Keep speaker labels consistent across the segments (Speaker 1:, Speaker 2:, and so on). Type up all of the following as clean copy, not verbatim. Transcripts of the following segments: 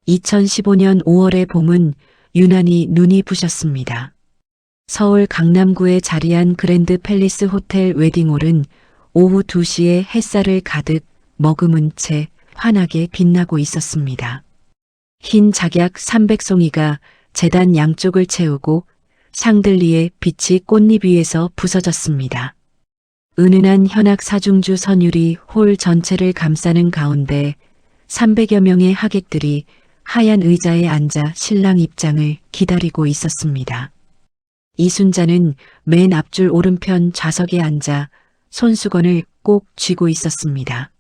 Speaker 1: 2015년 5월의 봄은 유난히 눈이 부셨습니다. 서울 강남구에 자리한 그랜드 팰리스 호텔 웨딩홀은 오후 2시에 햇살을 가득 머금은 채 환하게 빛나고 있었습니다. 흰 작약 300송이가 제단 양쪽을 채우고 샹들리에 빛이 꽃잎 위에서 부서졌습니다. 은은한 현악 사중주 선율이 홀 전체를 감싸는 가운데 300여 명의 하객들이 하얀 의자에 앉아 신랑 입장을 기다리고 있었습니다. 이순자는 맨 앞줄 오른편 좌석에 앉아 손수건을 꼭 쥐고 있었습니다.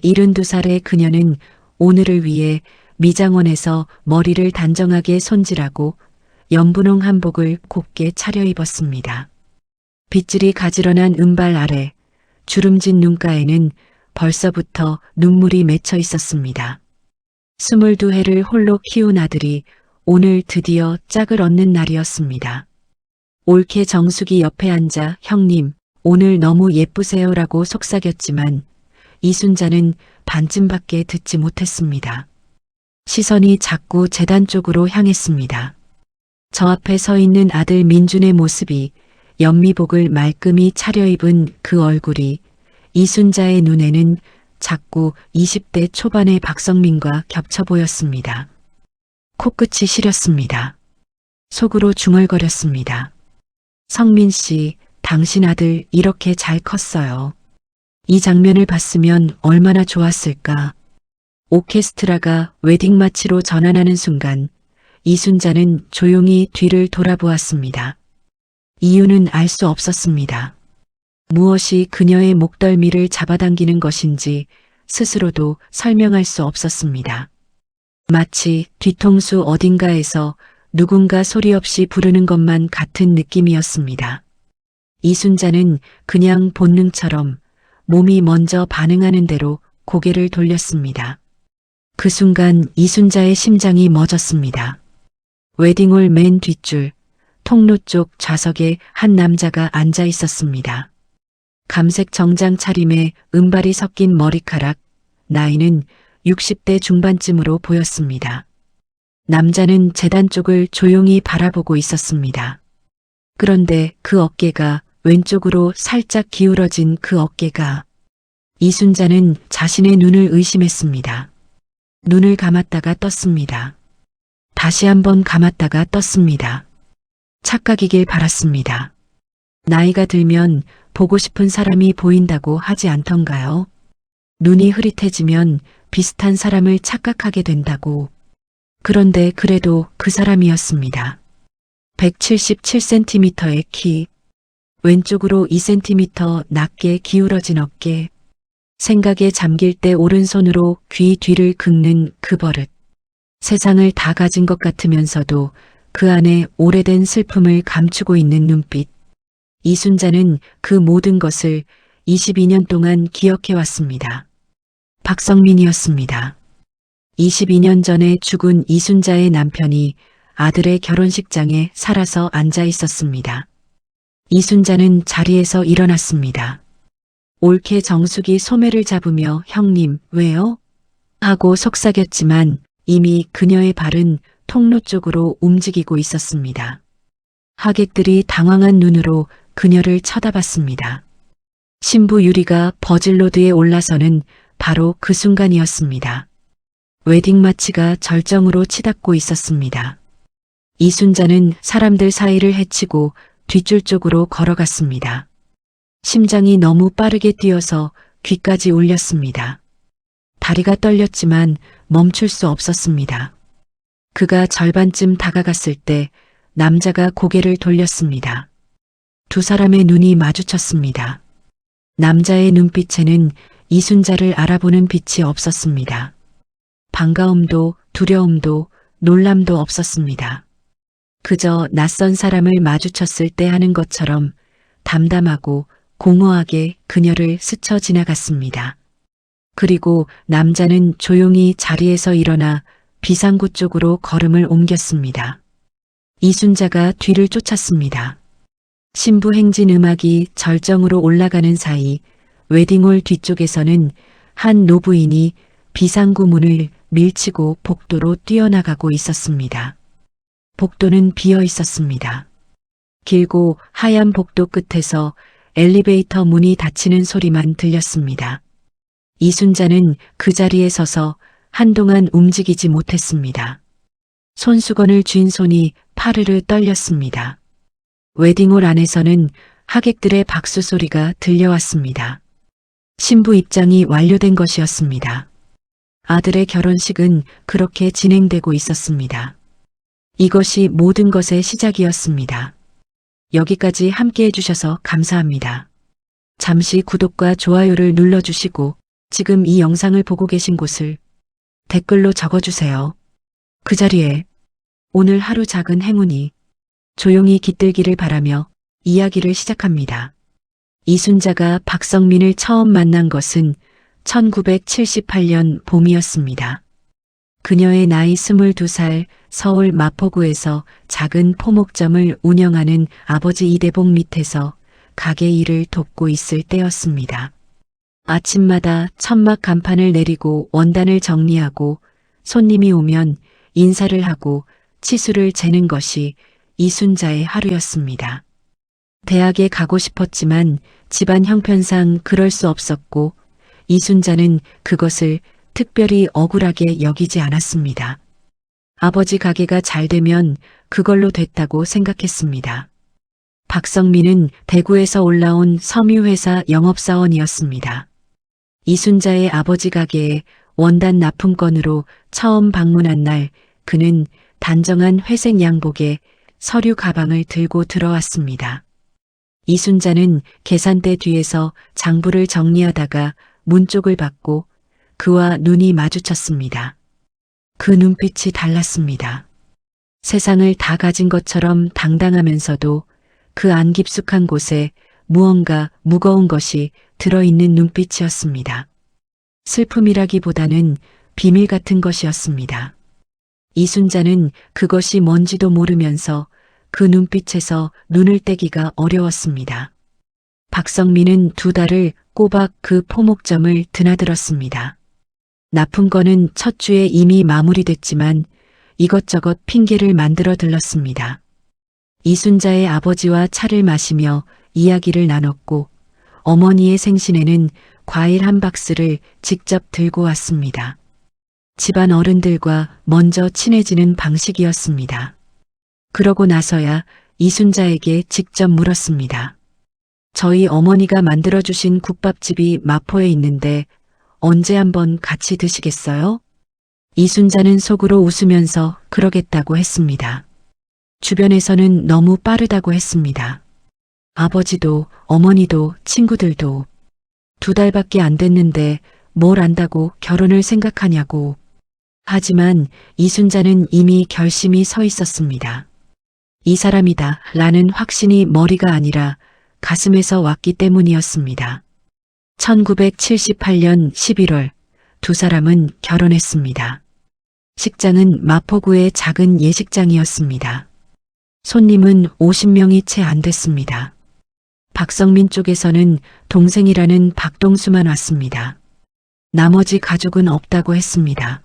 Speaker 1: 72살의 그녀는 오늘을 위해 미장원에서 머리를 단정하게 손질하고 연분홍 한복을 곱게 차려입었습니다. 빗질이 가지런한 은발 아래 주름진 눈가에는 벌써부터 눈물이 맺혀 있었습니다. 22해를 홀로 키운 아들이 오늘 드디어 짝을 얻는 날이었습니다. 올케 정숙이 옆에 앉아 형님, 오늘 너무 예쁘세요라고 속삭였지만 이순자는 반쯤밖에 듣지 못했습니다. 시선이 자꾸 제단 쪽으로 향했습니다. 저 앞에 서 있는 아들 민준의 모습이 연미복을 말끔히 차려입은 그 얼굴이 이순자의 눈에는 자꾸 20대 초반의 박성민과 겹쳐 보였습니다. 코끝이 시렸습니다. 속으로 중얼거렸습니다. 성민 씨, 당신 아들 이렇게 잘 컸어요. 이 장면을 봤으면 얼마나 좋았을까. 오케스트라가 웨딩 마치로 전환하는 순간 이순자는 조용히 뒤를 돌아보았습니다. 이유는 알 수 없었습니다. 무엇이 그녀의 목덜미를 잡아당기는 것인지 스스로도 설명할 수 없었습니다. 마치 뒤통수 어딘가에서 누군가 소리 없이 부르는 것만 같은 느낌이었습니다. 이순자는 그냥 본능처럼 몸이 먼저 반응하는 대로 고개를 돌렸습니다. 그 순간 이순자의 심장이 멎었습니다. 웨딩홀 맨 뒷줄, 통로 쪽 좌석에 한 남자가 앉아 있었습니다. 감색 정장 차림에 은발이 섞인 머리카락, 나이는 60대 중반쯤으로 보였습니다. 남자는 제단 쪽을 조용히 바라보고 있었습니다. 그런데 그 어깨가 왼쪽으로 살짝 기울어진 그 어깨가 이순자는 자신의 눈을 의심했습니다. 눈을 감았다가 떴습니다. 다시 한번 감았다가 떴습니다. 착각이길 바랐습니다. 나이가 들면 보고 싶은 사람이 보인다고 하지 않던가요? 눈이 흐릿해지면 비슷한 사람을 착각하게 된다고. 그런데 그래도 그 사람이었습니다. 177cm의 키, 왼쪽으로 2cm 낮게 기울어진 어깨, 생각에 잠길 때 오른손으로 귀 뒤를 긁는 그 버릇. 세상을 다 가진 것 같으면서도 그 안에 오래된 슬픔을 감추고 있는 눈빛. 이순자는 그 모든 것을 22년 동안 기억해왔습니다. 박성민이었습니다. 22년 전에 죽은 이순자의 남편이 아들의 결혼식장에 살아서 앉아 있었습니다. 이순자는 자리에서 일어났습니다. 올케 정숙이 소매를 잡으며 형님, 왜요? 하고 속삭였지만 이미 그녀의 발은 통로 쪽으로 움직이고 있었습니다. 하객들이 당황한 눈으로 그녀를 쳐다봤습니다. 신부 유리가 버질로드에 올라서는 바로 그 순간이었습니다. 웨딩 마치가 절정으로 치닫고 있었습니다. 이순자는 사람들 사이를 헤치고 뒷줄 쪽으로 걸어갔습니다. 심장이 너무 빠르게 뛰어서 귀까지 울렸습니다. 다리가 떨렸지만 멈출 수 없었습니다. 그가 절반쯤 다가갔을 때 남자가 고개를 돌렸습니다. 두 사람의 눈이 마주쳤습니다. 남자의 눈빛에는 이순자를 알아보는 빛이 없었습니다. 반가움도 두려움도 놀람도 없었습니다. 그저 낯선 사람을 마주쳤을 때 하는 것처럼 담담하고 공허하게 그녀를 스쳐 지나갔습니다. 그리고 남자는 조용히 자리에서 일어나 비상구 쪽으로 걸음을 옮겼습니다. 이순자가 뒤를 쫓았습니다. 신부 행진 음악이 절정으로 올라가는 사이 웨딩홀 뒤쪽에서는 한 노부인이 비상구 문을 밀치고 복도로 뛰어나가고 있었습니다. 복도는 비어 있었습니다. 길고 하얀 복도 끝에서 엘리베이터 문이 닫히는 소리만 들렸습니다. 이순자는 그 자리에 서서 한동안 움직이지 못했습니다. 손수건을 쥔 손이 파르르 떨렸습니다. 웨딩홀 안에서는 하객들의 박수 소리가 들려왔습니다. 신부 입장이 완료된 것이었습니다. 아들의 결혼식은 그렇게 진행되고 있었습니다. 이것이 모든 것의 시작이었습니다. 여기까지 함께 해주셔서 감사합니다. 잠시 구독과 좋아요를 눌러주시고 지금 이 영상을 보고 계신 곳을 댓글로 적어주세요. 그 자리에 오늘 하루 작은 행운이 조용히 깃들기를 바라며 이야기를 시작합니다. 이순자가 박성민을 처음 만난 것은 1978년 봄이었습니다. 그녀의 나이 22살, 서울 마포구에서 작은 포목점을 운영하는 아버지 이대복 밑에서 가게 일을 돕고 있을 때였습니다. 아침마다 천막 간판을 내리고 원단을 정리하고 손님이 오면 인사를 하고 치수를 재는 것이 이순자의 하루였습니다. 대학에 가고 싶었지만 집안 형편상 그럴 수 없었고 이순자는 그것을 특별히 억울하게 여기지 않았습니다. 아버지 가게가 잘 되면 그걸로 됐다고 생각했습니다. 박성민은 대구에서 올라온 섬유회사 영업사원이었습니다. 이순자의 아버지 가게에 원단 납품건으로 처음 방문한 날 그는 단정한 회색 양복에 서류 가방을 들고 들어왔습니다. 이순자는 계산대 뒤에서 장부를 정리하다가 문 쪽을 받고 그와 눈이 마주쳤습니다. 그 눈빛이 달랐습니다. 세상을 다 가진 것처럼 당당하면서도 그 안 깊숙한 곳에 무언가 무거운 것이 들어있는 눈빛이었습니다. 슬픔이라기보다는 비밀 같은 것이었습니다. 이순자는 그것이 뭔지도 모르면서 그 눈빛에서 눈을 떼기가 어려웠습니다. 박성민은 2달을 꼬박 그 포목점을 드나들었습니다. 납품건은 첫 주에 이미 마무리됐지만 이것저것 핑계를 만들어 들렀습니다. 이순자의 아버지와 차를 마시며 이야기를 나눴고 어머니의 생신에는 과일 한 박스를 직접 들고 왔습니다. 집안 어른들과 먼저 친해지는 방식이었습니다. 그러고 나서야 이순자에게 직접 물었습니다. 저희 어머니가 만들어주신 국밥집이 마포에 있는데 언제 한번 같이 드시겠어요? 이순자는 속으로 웃으면서 그러겠다고 했습니다. 주변에서는 너무 빠르다고 했습니다. 아버지도 어머니도 친구들도 2달밖에 안 됐는데 뭘 안다고 결혼을 생각하냐고. 하지만 이순자는 이미 결심이 서 있었습니다. 이 사람이다 라는 확신이 머리가 아니라 가슴에서 왔기 때문이었습니다. 1978년 11월 2사람은 결혼했습니다. 식장은 마포구의 작은 예식장이었습니다. 손님은 50명이 채 안 됐습니다. 박성민 쪽에서는 동생이라는 박동수만 왔습니다. 나머지 가족은 없다고 했습니다.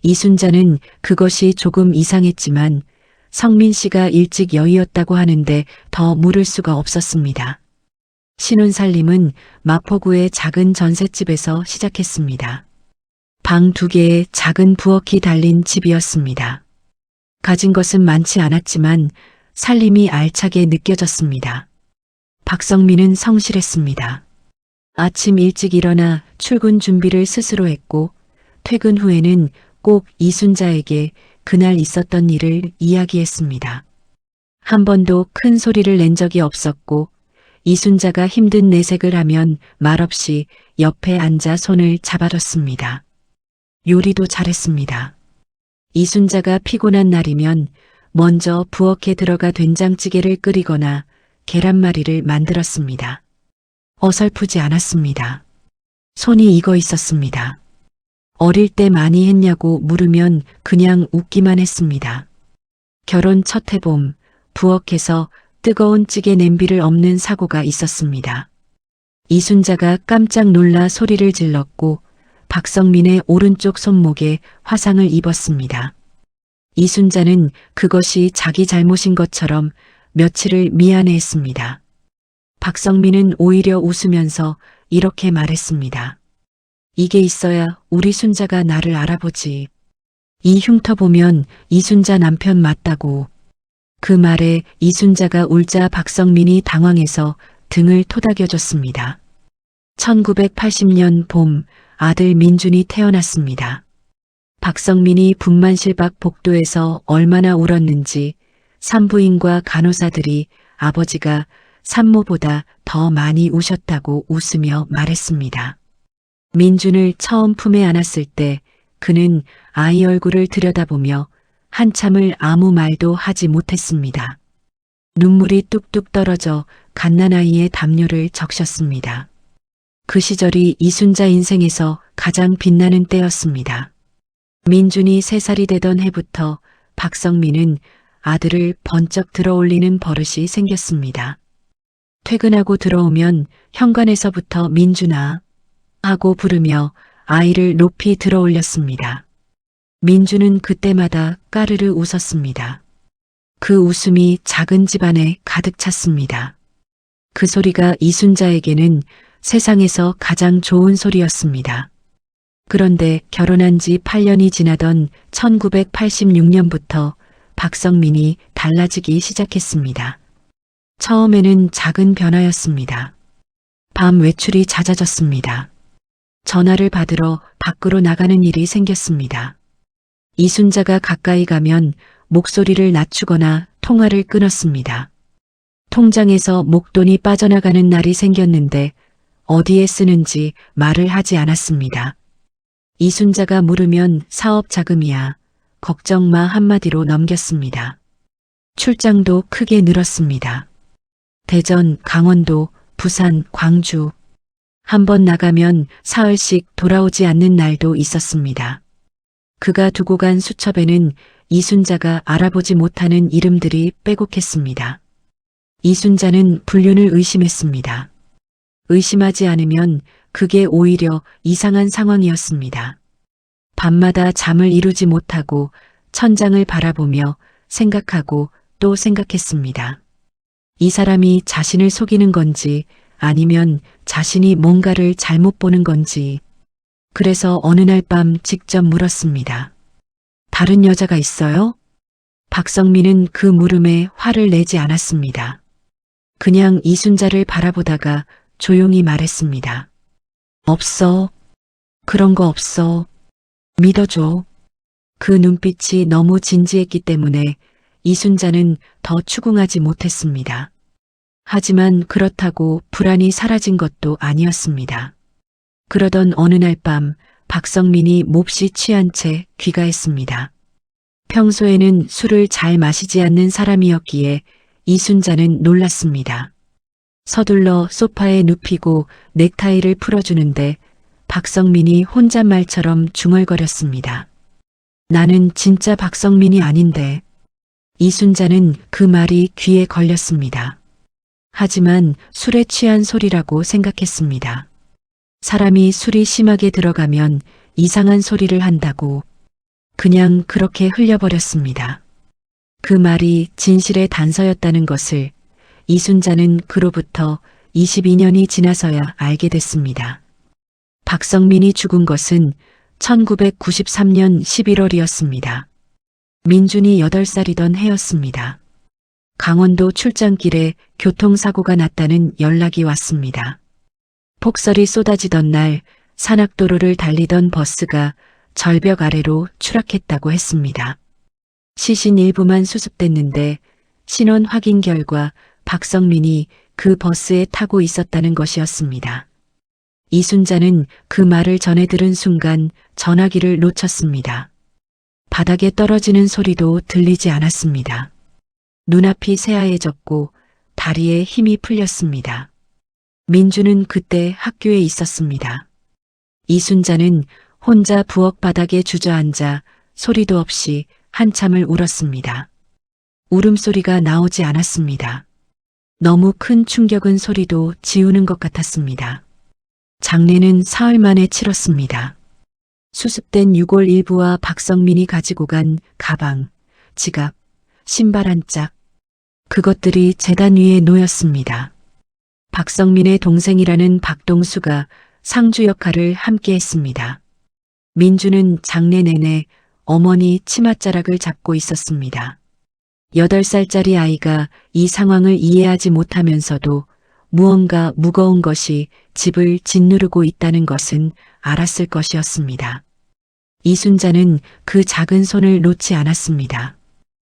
Speaker 1: 이순자는 그것이 조금 이상했지만 성민 씨가 일찍 여의었다고 하는데 더 물을 수가 없었습니다. 신혼살림은 마포구의 작은 전셋집에서 시작했습니다. 방 2개에 작은 부엌이 달린 집이었습니다. 가진 것은 많지 않았지만 살림이 알차게 느껴졌습니다. 박성민은 성실했습니다. 아침 일찍 일어나 출근 준비를 스스로 했고 퇴근 후에는 꼭 이순자에게 그날 있었던 일을 이야기했습니다. 한 번도 큰 소리를 낸 적이 없었고 이순자가 힘든 내색을 하면 말없이 옆에 앉아 손을 잡아줬습니다. 요리도 잘했습니다. 이순자가 피곤한 날이면 먼저 부엌에 들어가 된장찌개를 끓이거나 계란말이를 만들었습니다. 어설프지 않았습니다. 손이 익어 있었습니다. 어릴 때 많이 했냐고 물으면 그냥 웃기만 했습니다. 결혼 첫 해봄 부엌에서 뜨거운 찌개 냄비를 엎는 사고가 있었습니다. 이순자가 깜짝 놀라 소리를 질렀고 박성민의 오른쪽 손목에 화상을 입었습니다. 이순자는 그것이 자기 잘못인 것처럼 며칠을 미안해했습니다. 박성민은 오히려 웃으면서 이렇게 말했습니다. 이게 있어야 우리 순자가 나를 알아보지. 이 흉터 보면 이순자 남편 맞다고. 그 말에 이순자가 울자 박성민이 당황해서 등을 토닥여줬습니다. 1980년 봄 아들 민준이 태어났습니다. 박성민이 분만실밖 복도에서 얼마나 울었는지 산부인과 간호사들이 아버지가 산모보다 더 많이 우셨다고 웃으며 말했습니다. 민준을 처음 품에 안았을 때 그는 아이 얼굴을 들여다보며 한참을 아무 말도 하지 못했습니다. 눈물이 뚝뚝 떨어져 갓난아이의 담요를 적셨습니다. 그 시절이 이순자 인생에서 가장 빛나는 때였습니다. 민준이 3살이 되던 해부터 박성민은 아들을 번쩍 들어올리는 버릇이 생겼습니다. 퇴근하고 들어오면 현관에서부터 민준아 하고 부르며 아이를 높이 들어올렸습니다. 민준은 그때마다 까르르 웃었습니다. 그 웃음이 작은 집안에 가득 찼습니다. 그 소리가 이순자에게는 세상에서 가장 좋은 소리였습니다. 그런데 결혼한 지 8년이 지나던 1986년부터 박성민이 달라지기 시작했습니다. 처음에는 작은 변화였습니다. 밤 외출이 잦아졌습니다. 전화를 받으러 밖으로 나가는 일이 생겼습니다. 이순자가 가까이 가면 목소리를 낮추거나 통화를 끊었습니다. 통장에서 목돈이 빠져나가는 날이 생겼는데 어디에 쓰는지 말을 하지 않았습니다. 이순자가 물으면 사업 자금이야. 걱정 마 한마디로 넘겼습니다. 출장도 크게 늘었습니다. 대전, 강원도, 부산, 광주. 한 번 나가면 사흘씩 돌아오지 않는 날도 있었습니다. 그가 두고 간 수첩에는 이순자가 알아보지 못하는 이름들이 빼곡했습니다. 이순자는 불륜을 의심했습니다. 의심하지 않으면 그게 오히려 이상한 상황이었습니다. 밤마다 잠을 이루지 못하고 천장을 바라보며 생각하고 또 생각했습니다. 이 사람이 자신을 속이는 건지 아니면 자신이 뭔가를 잘못 보는 건지. 그래서 어느 날 밤 직접 물었습니다. 다른 여자가 있어요? 박성민은 그 물음에 화를 내지 않았습니다. 그냥 이순자를 바라보다가 조용히 말했습니다. 없어. 그런 거 없어. 믿어줘. 그 눈빛이 너무 진지했기 때문에 이순자는 더 추궁하지 못했습니다. 하지만 그렇다고 불안이 사라진 것도 아니었습니다. 그러던 어느 날 밤 박성민이 몹시 취한 채 귀가했습니다. 평소에는 술을 잘 마시지 않는 사람이었기에 이순자는 놀랐습니다. 서둘러 소파에 눕히고 넥타이를 풀어주는데 박성민이 혼잣말처럼 중얼거렸습니다. 나는 진짜 박성민이 아닌데. 이순자는 그 말이 귀에 걸렸습니다. 하지만 술에 취한 소리라고 생각했습니다. 사람이 술이 심하게 들어가면 이상한 소리를 한다고. 그냥 그렇게 흘려버렸습니다. 그 말이 진실의 단서였다는 것을 이순자는 그로부터 22년이 지나서야 알게 됐습니다. 박성민이 죽은 것은 1993년 11월이었습니다. 민준이 8살이던 해였습니다. 강원도 출장길에 교통사고가 났다는 연락이 왔습니다. 폭설이 쏟아지던 날 산악도로를 달리던 버스가 절벽 아래로 추락했다고 했습니다. 시신 일부만 수습됐는데 신원 확인 결과 박성민이 그 버스에 타고 있었다는 것이었습니다. 이순자는 그 말을 전해 들은 순간 전화기를 놓쳤습니다. 바닥에 떨어지는 소리도 들리지 않았습니다. 눈앞이 새하얘졌고 다리에 힘이 풀렸습니다. 민주는 그때 학교에 있었습니다. 이순자는 혼자 부엌 바닥에 주저앉아 소리도 없이 한참을 울었습니다. 울음소리가 나오지 않았습니다. 너무 큰 충격은 소리도 지우는 것 같았습니다. 장례는 사흘 만에 치렀습니다. 수습된 유골 일부와 박성민이 가지고 간 가방, 지갑, 신발 한 짝, 그것들이 재단 위에 놓였습니다. 박성민의 동생이라는 박동수가 상주 역할을 함께 했습니다. 민주는 장례 내내 어머니 치맛자락을 잡고 있었습니다. 8살짜리 아이가 이 상황을 이해하지 못하면서도 무언가 무거운 것이 집을 짓누르고 있다는 것은 알았을 것이었습니다. 이순자는 그 작은 손을 놓지 않았습니다.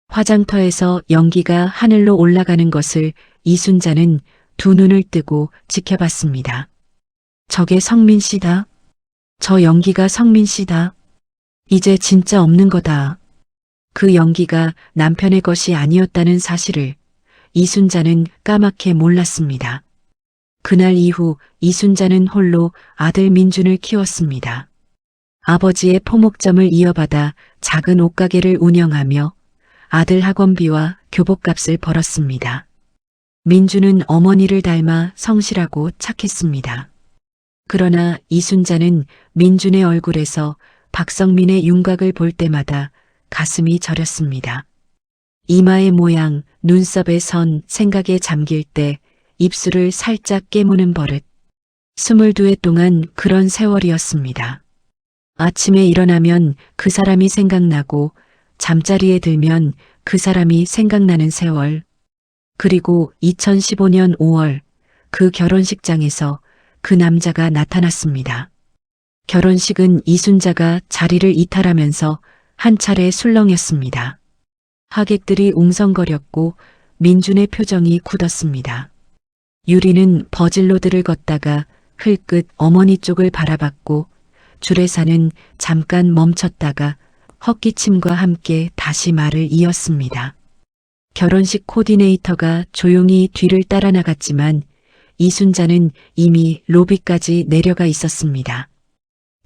Speaker 1: 화장터에서 연기가 하늘로 올라가는 것을 이순자는 두 눈을 뜨고 지켜봤습니다. 저게 성민 씨다. 저 연기가 성민 씨다. 이제 진짜 없는 거다. 그 연기가 남편의 것이 아니었다는 사실을 이순자는 까맣게 몰랐습니다. 그날 이후 이순자는 홀로 아들 민준을 키웠습니다. 아버지의 포목점을 이어받아 작은 옷가게를 운영하며 아들 학원비와 교복값을 벌었습니다. 민준은 어머니를 닮아 성실하고 착했습니다. 그러나 이순자는 민준의 얼굴에서 박성민의 윤곽을 볼 때마다 가슴이 저렸습니다. 이마의 모양, 눈썹의 선, 생각에 잠길 때 입술을 살짝 깨무는 버릇. 22해 동안 그런 세월이었습니다. 아침에 일어나면 그 사람이 생각나고 잠자리에 들면 그 사람이 생각나는 세월. 그리고 2015년 5월 그 결혼식장에서 그 남자가 나타났습니다. 결혼식은 이순자가 자리를 이탈하면서 한 차례 술렁였습니다. 하객들이 웅성거렸고 민준의 표정이 굳었습니다. 유리는 버질로들을 걷다가 흘끗 어머니 쪽을 바라봤고 주례사는 잠깐 멈췄다가 헛기침과 함께 다시 말을 이었습니다. 결혼식 코디네이터가 조용히 뒤를 따라 나갔지만 이순자는 이미 로비까지 내려가 있었습니다.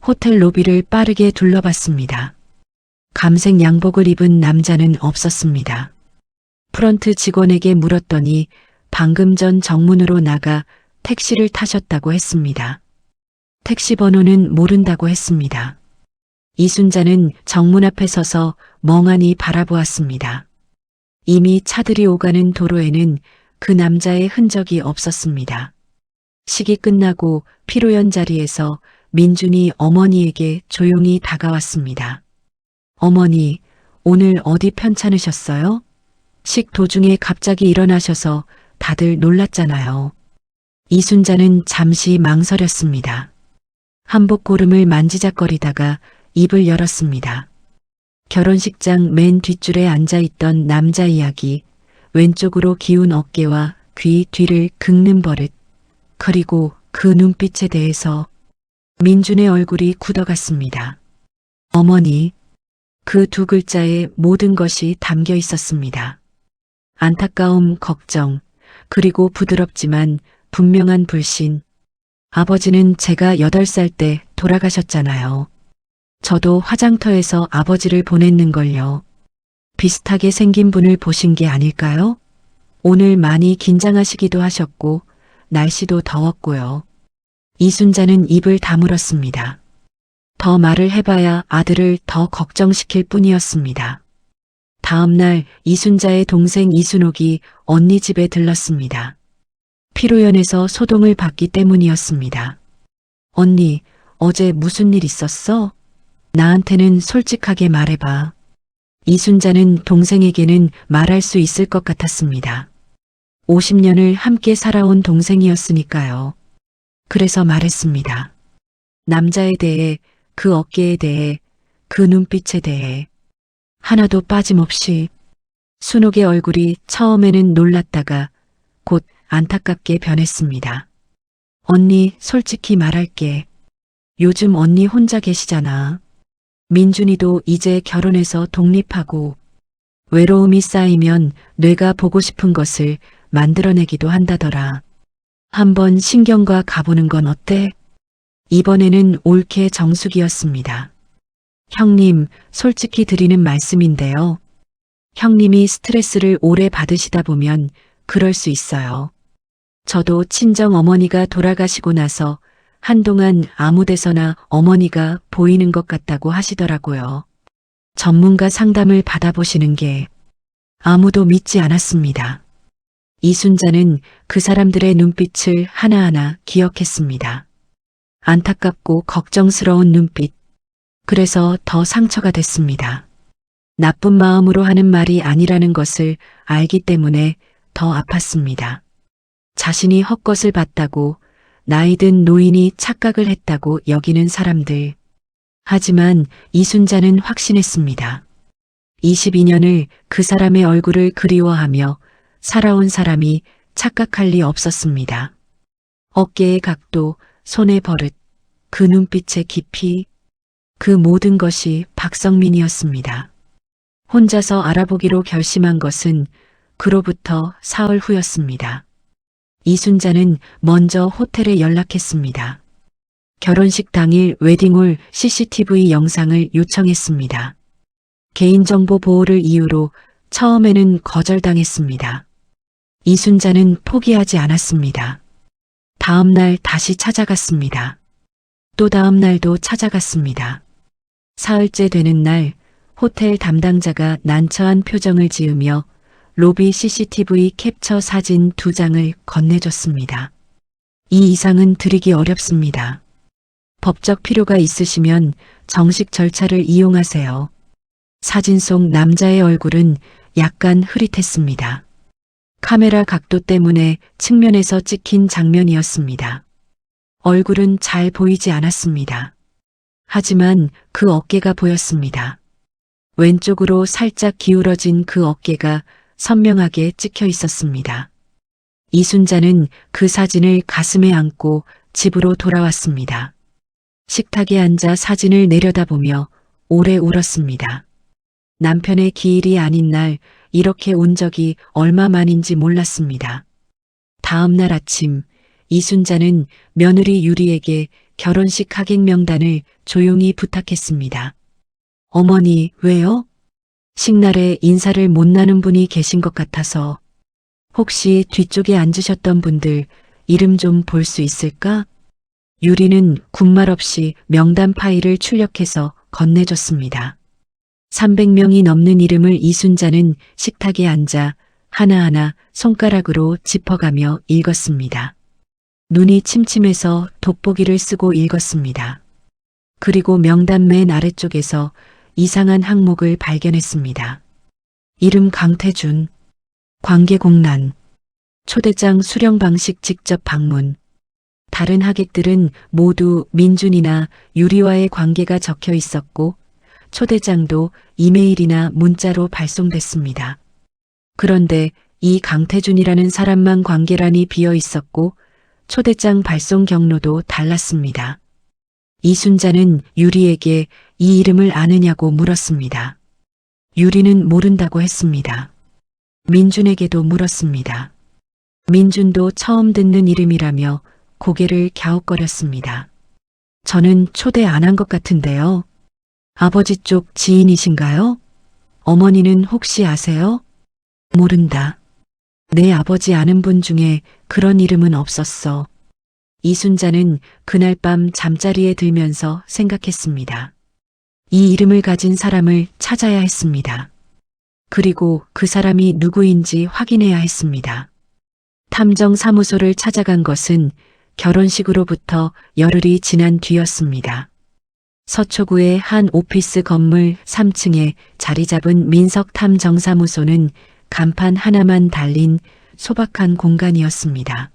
Speaker 1: 호텔 로비를 빠르게 둘러봤습니다. 감색 양복을 입은 남자는 없었습니다. 프런트 직원에게 물었더니 방금 전 정문으로 나가 택시를 타셨다고 했습니다. 택시 번호는 모른다고 했습니다. 이순자는 정문 앞에 서서 멍하니 바라보았습니다. 이미 차들이 오가는 도로에는 그 남자의 흔적이 없었습니다. 식이 끝나고 피로연 자리에서 민준이 어머니에게 조용히 다가왔습니다. 어머니, 오늘 어디 편찮으셨어요? 식 도중에 갑자기 일어나셔서 다들 놀랐잖아요. 이순자는 잠시 망설였습니다. 한복 고름을 만지작거리다가 입을 열었습니다. 결혼식장 맨 뒷줄에 앉아있던 남자 이야기, 왼쪽으로 기운 어깨와 귀 뒤를 긁는 버릇, 그리고 그 눈빛에 대해서 민준의 얼굴이 굳어갔습니다. 어머니, 그 두 글자에 모든 것이 담겨 있었습니다. 안타까움, 걱정, 그리고 부드럽지만 분명한 불신. 아버지는 제가 8살 때 돌아가셨잖아요. 저도 화장터에서 아버지를 보냈는걸요. 비슷하게 생긴 분을 보신 게 아닐까요? 오늘 많이 긴장하시기도 하셨고 날씨도 더웠고요. 이순자는 입을 다물었습니다. 더 말을 해봐야 아들을 더 걱정시킬 뿐이었습니다. 다음 날 이순자의 동생 이순옥이 언니 집에 들렀습니다. 피로연에서 소동을 받기 때문이었습니다. 언니, 어제 무슨 일 있었어? 나한테는 솔직하게 말해봐. 이순자는 동생에게는 말할 수 있을 것 같았습니다. 50년을 함께 살아온 동생이었으니까요. 그래서 말했습니다. 남자에 대해, 그 어깨에 대해, 그 눈빛에 대해 하나도 빠짐없이. 순옥의 얼굴이 처음에는 놀랐다가 곧 안타깝게 변했습니다. 언니, 솔직히 말할게. 요즘 언니 혼자 계시잖아. 민준이도 이제 결혼해서 독립하고 외로움이 쌓이면 뇌가 보고 싶은 것을 만들어내기도 한다더라. 한번 신경과 가보는 건 어때? 이번에는 옳게 정숙이었습니다. 형님, 솔직히 드리는 말씀인데요. 형님이 스트레스를 오래 받으시다 보면 그럴 수 있어요. 저도 친정 어머니가 돌아가시고 나서 한동안 아무 데서나 어머니가 보이는 것 같다고 하시더라고요. 전문가 상담을 받아보시는 게 아무도 믿지 않았습니다. 이순자는 그 사람들의 눈빛을 하나하나 기억했습니다. 안타깝고 걱정스러운 눈빛. 그래서 더 상처가 됐습니다. 나쁜 마음으로 하는 말이 아니라는 것을 알기 때문에 더 아팠습니다. 자신이 헛것을 봤다고, 나이든 노인이 착각을 했다고 여기는 사람들. 하지만 이순자는 확신했습니다. 22년을 그 사람의 얼굴을 그리워하며 살아온 사람이 착각할 리 없었습니다. 어깨의 각도, 손의 버릇, 그 눈빛의 깊이, 그 모든 것이 박성민이었습니다. 혼자서 알아보기로 결심한 것은 그로부터 사흘 후였습니다. 이순자는 먼저 호텔에 연락했습니다. 결혼식 당일 웨딩홀 CCTV 영상을 요청했습니다. 개인정보 보호를 이유로 처음에는 거절당했습니다. 이순자는 포기하지 않았습니다. 다음 날 다시 찾아갔습니다. 또 다음 날도 찾아갔습니다. 사흘째 되는 날 호텔 담당자가 난처한 표정을 지으며 로비 CCTV 캡처 사진 2장을 건네줬습니다. 이 이상은 드리기 어렵습니다. 법적 필요가 있으시면 정식 절차를 이용하세요. 사진 속 남자의 얼굴은 약간 흐릿했습니다. 카메라 각도 때문에 측면에서 찍힌 장면이었습니다. 얼굴은 잘 보이지 않았습니다. 하지만 그 어깨가 보였습니다. 왼쪽으로 살짝 기울어진 그 어깨가 선명하게 찍혀 있었습니다. 이순자는 그 사진을 가슴에 안고 집으로 돌아왔습니다. 식탁에 앉아 사진을 내려다보며 오래 울었습니다. 남편의 기일이 아닌 날 이렇게 운 적이 얼마만인지 몰랐습니다. 다음 날 아침 이순자는 며느리 유리에게 결혼식 하객 명단을 조용히 부탁했습니다. 어머니, 왜요? 식날에 인사를 못 나눈 분이 계신 것 같아서 혹시 뒤쪽에 앉으셨던 분들 이름 좀 볼 수 있을까? 유리는 군말 없이 명단 파일을 출력해서 건네줬습니다. 300명이 넘는 이름을 이순자는 식탁에 앉아 하나하나 손가락으로 짚어가며 읽었습니다. 눈이 침침해서 돋보기를 쓰고 읽었습니다. 그리고 명단 맨 아래쪽에서 이상한 항목을 발견했습니다. 이름 강태준, 관계공란, 초대장 수령 방식 직접 방문. 다른 하객들은 모두 민준이나 유리와의 관계가 적혀 있었고 초대장도 이메일이나 문자로 발송됐습니다. 그런데 이 강태준이라는 사람만 관계란이 비어 있었고 초대장 발송 경로도 달랐습니다. 이순자는 유리에게 이 이름을 아느냐고 물었습니다. 유리는 모른다고 했습니다. 민준에게도 물었습니다. 민준도 처음 듣는 이름이라며 고개를 갸웃거렸습니다. 저는 초대 안 한 것 같은데요. 아버지 쪽 지인이신가요? 어머니는 혹시 아세요? 모른다. 내 아버지 아는 분 중에 그런 이름은 없었어. 이순자는 그날 밤 잠자리에 들면서 생각했습니다. 이 이름을 가진 사람을 찾아야 했습니다. 그리고 그 사람이 누구인지 확인해야 했습니다. 탐정사무소를 찾아간 것은 결혼식으로부터 열흘이 지난 뒤였습니다. 서초구의 한 오피스 건물 3층에 자리 잡은 민석탐정사무소는 간판 하나만 달린 소박한 공간이었습니다.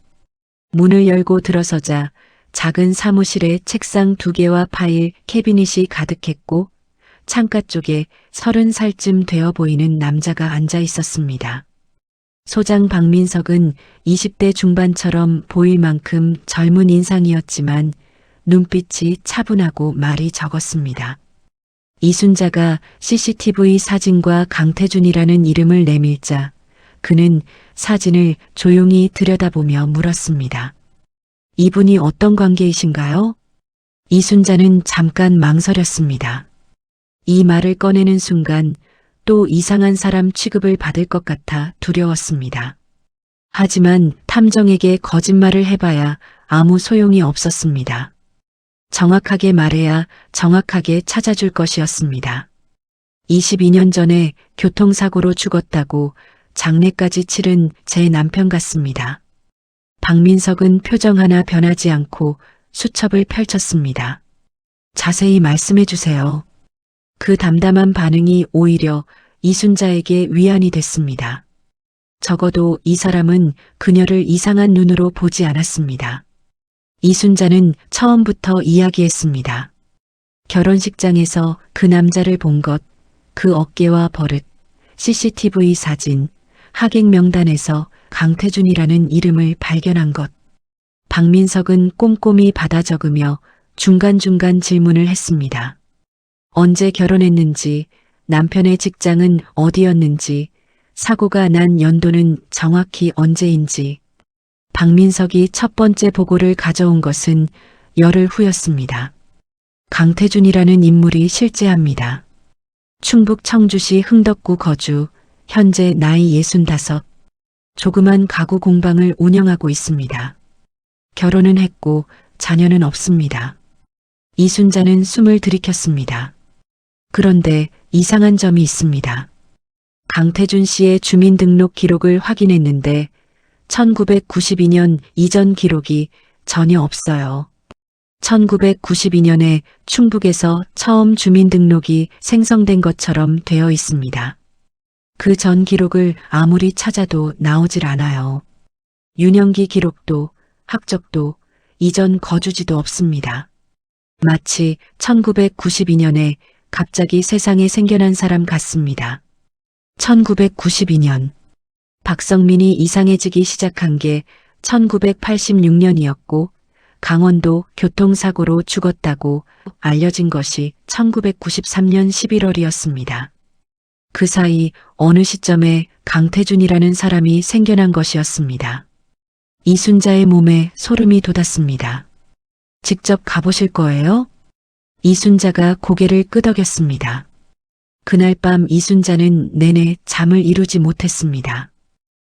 Speaker 1: 문을 열고 들어서자 작은 사무실에 책상 2개와 파일, 캐비닛이 가득했고 창가 쪽에 30살쯤 되어 보이는 남자가 앉아 있었습니다. 소장 박민석은 20대 중반처럼 보일 만큼 젊은 인상이었지만 눈빛이 차분하고 말이 적었습니다. 이순자가 CCTV 사진과 강태준이라는 이름을 내밀자 그는 사진을 조용히 들여다보며 물었습니다. 이분이 어떤 관계이신가요? 이순자는 잠깐 망설였습니다. 이 말을 꺼내는 순간 또 이상한 사람 취급을 받을 것 같아 두려웠습니다. 하지만 탐정에게 거짓말을 해봐야 아무 소용이 없었습니다. 정확하게 말해야 정확하게 찾아줄 것이었습니다. 22년 전에 교통사고로 죽었다고 장례까지 치른 제 남편 같습니다. 박민석은 표정 하나 변하지 않고 수첩을 펼쳤습니다. 자세히 말씀해 주세요. 그 담담한 반응이 오히려 이순자에게 위안이 됐습니다. 적어도 이 사람은 그녀를 이상한 눈으로 보지 않았습니다. 이순자는 처음부터 이야기했습니다. 결혼식장에서 그 남자를 본 것, 그 어깨와 버릇, CCTV 사진, 하객 명단에서 강태준이라는 이름을 발견한 것. 박민석은 꼼꼼히 받아 적으며 중간중간 질문을 했습니다. 언제 결혼했는지, 남편의 직장은 어디였는지, 사고가 난 연도는 정확히 언제인지. 박민석이 첫 번째 보고를 가져온 것은 열흘 후였습니다. 강태준이라는 인물이 실제합니다. 충북 청주시 흥덕구 거주, 현재 나이 65, 조그만 가구 공방을 운영하고 있습니다. 결혼은 했고 자녀는 없습니다. 이순자는 숨을 들이켰습니다. 그런데 이상한 점이 있습니다. 강태준 씨의 주민등록 기록을 확인했는데 1992년 이전 기록이 전혀 없어요. 1992년에 충북에서 처음 주민등록이 생성된 것처럼 되어 있습니다. 그 전 기록을 아무리 찾아도 나오질 않아요. 유년기 기록도 학적도 이전 거주지도 없습니다. 마치 1992년에 갑자기 세상에 생겨난 사람 같습니다. 1992년 박성민이 이상해지기 시작한 게 1986년이었고 강원도 교통사고로 죽었다고 알려진 것이 1993년 11월이었습니다. 그 사이 어느 시점에 강태준이라는 사람이 생겨난 것이었습니다. 이순자의 몸에 소름이 돋았습니다. 직접 가보실 거예요? 이순자가 고개를 끄덕였습니다. 그날 밤 이순자는 내내 잠을 이루지 못했습니다.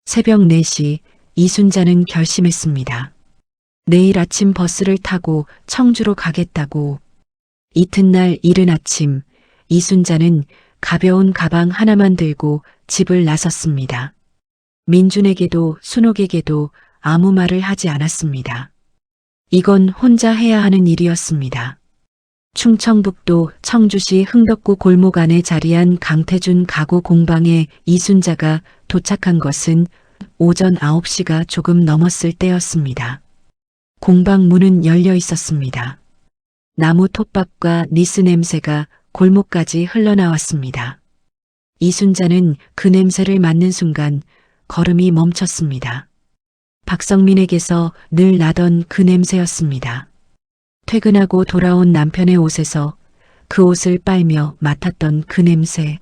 Speaker 1: 새벽 4시 이순자는 결심했습니다. 내일 아침 버스를 타고 청주로 가겠다고. 이튿날 이른 아침 이순자는 가벼운 가방 하나만 들고 집을 나섰습니다. 민준에게도 순옥에게도 아무 말을 하지 않았습니다. 이건 혼자 해야 하는 일이었습니다. 충청북도 청주시 흥덕구 골목 안에 자리한 강태준 가구 공방에 이순자가 도착한 것은 오전 9시가 조금 넘었을 때였습니다. 공방 문은 열려 있었습니다. 나무 톱밥과 니스 냄새가 골목까지 흘러나왔습니다. 이순자는 그 냄새를 맡는 순간 걸음이 멈췄습니다. 박성민에게서 늘 나던 그 냄새였습니다. 퇴근하고 돌아온 남편의 옷에서 그 옷을 빨며 맡았던 그 냄새.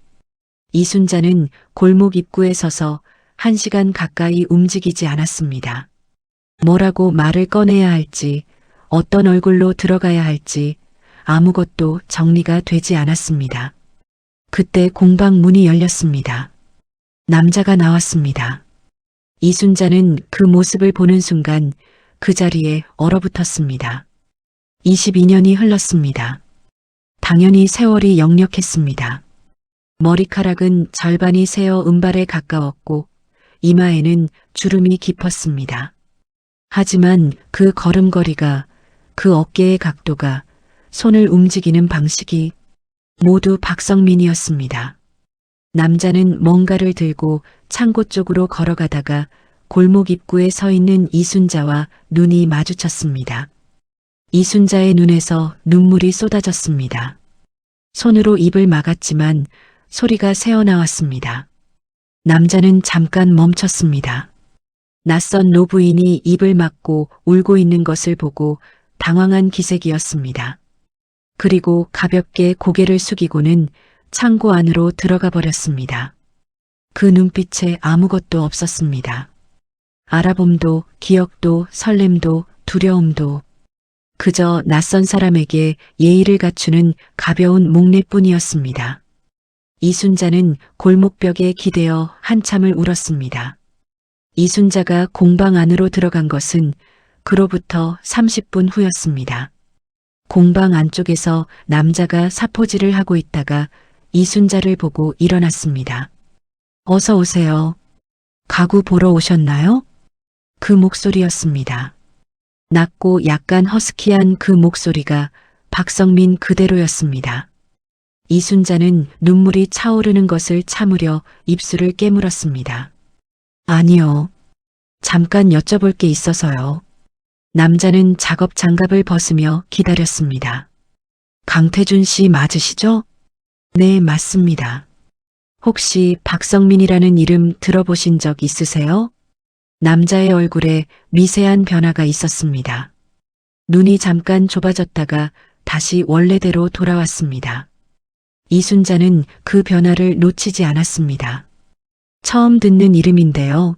Speaker 1: 이순자는 골목 입구에 서서 1시간 가까이 움직이지 않았습니다. 뭐라고 말을 꺼내야 할지, 어떤 얼굴로 들어가야 할지 아무것도 정리가 되지 않았습니다. 그때 공방 문이 열렸습니다. 남자가 나왔습니다. 이순자는 그 모습을 보는 순간 그 자리에 얼어붙었습니다. 22년이 흘렀습니다. 당연히 세월이 역력했습니다. 머리카락은 절반이 새어 은발에 가까웠고 이마에는 주름이 깊었습니다. 하지만 그 걸음걸이가, 그 어깨의 각도가, 손을 움직이는 방식이 모두 박성민이었습니다. 남자는 뭔가를 들고 창고 쪽으로 걸어가다가 골목 입구에 서 있는 이순자와 눈이 마주쳤습니다. 이순자의 눈에서 눈물이 쏟아졌습니다. 손으로 입을 막았지만 소리가 새어나왔습니다. 남자는 잠깐 멈췄습니다. 낯선 노부인이 입을 막고 울고 있는 것을 보고 당황한 기색이었습니다. 그리고 가볍게 고개를 숙이고는 창고 안으로 들어가 버렸습니다. 그 눈빛에 아무것도 없었습니다. 알아봄도, 기억도, 설렘도, 두려움도 그저 낯선 사람에게 예의를 갖추는 가벼운 목례뿐이었습니다. 이순자는 골목벽에 기대어 한참을 울었습니다. 이순자가 공방 안으로 들어간 것은 그로부터 30분 후였습니다. 공방 안쪽에서 남자가 사포질을 하고 있다가 이순자를 보고 일어났습니다. 어서 오세요. 가구 보러 오셨나요? 그 목소리였습니다. 낮고 약간 허스키한 그 목소리가 박성민 그대로였습니다. 이순자는 눈물이 차오르는 것을 참으려 입술을 깨물었습니다. 아니요. 잠깐 여쭤볼 게 있어서요. 남자는 작업 장갑을 벗으며 기다렸습니다. 강태준 씨 맞으시죠? 네, 맞습니다. 혹시 박성민이라는 이름 들어보신 적 있으세요? 남자의 얼굴에 미세한 변화가 있었습니다. 눈이 잠깐 좁아졌다가 다시 원래대로 돌아왔습니다. 이순자는 그 변화를 놓치지 않았습니다. 처음 듣는 이름인데요.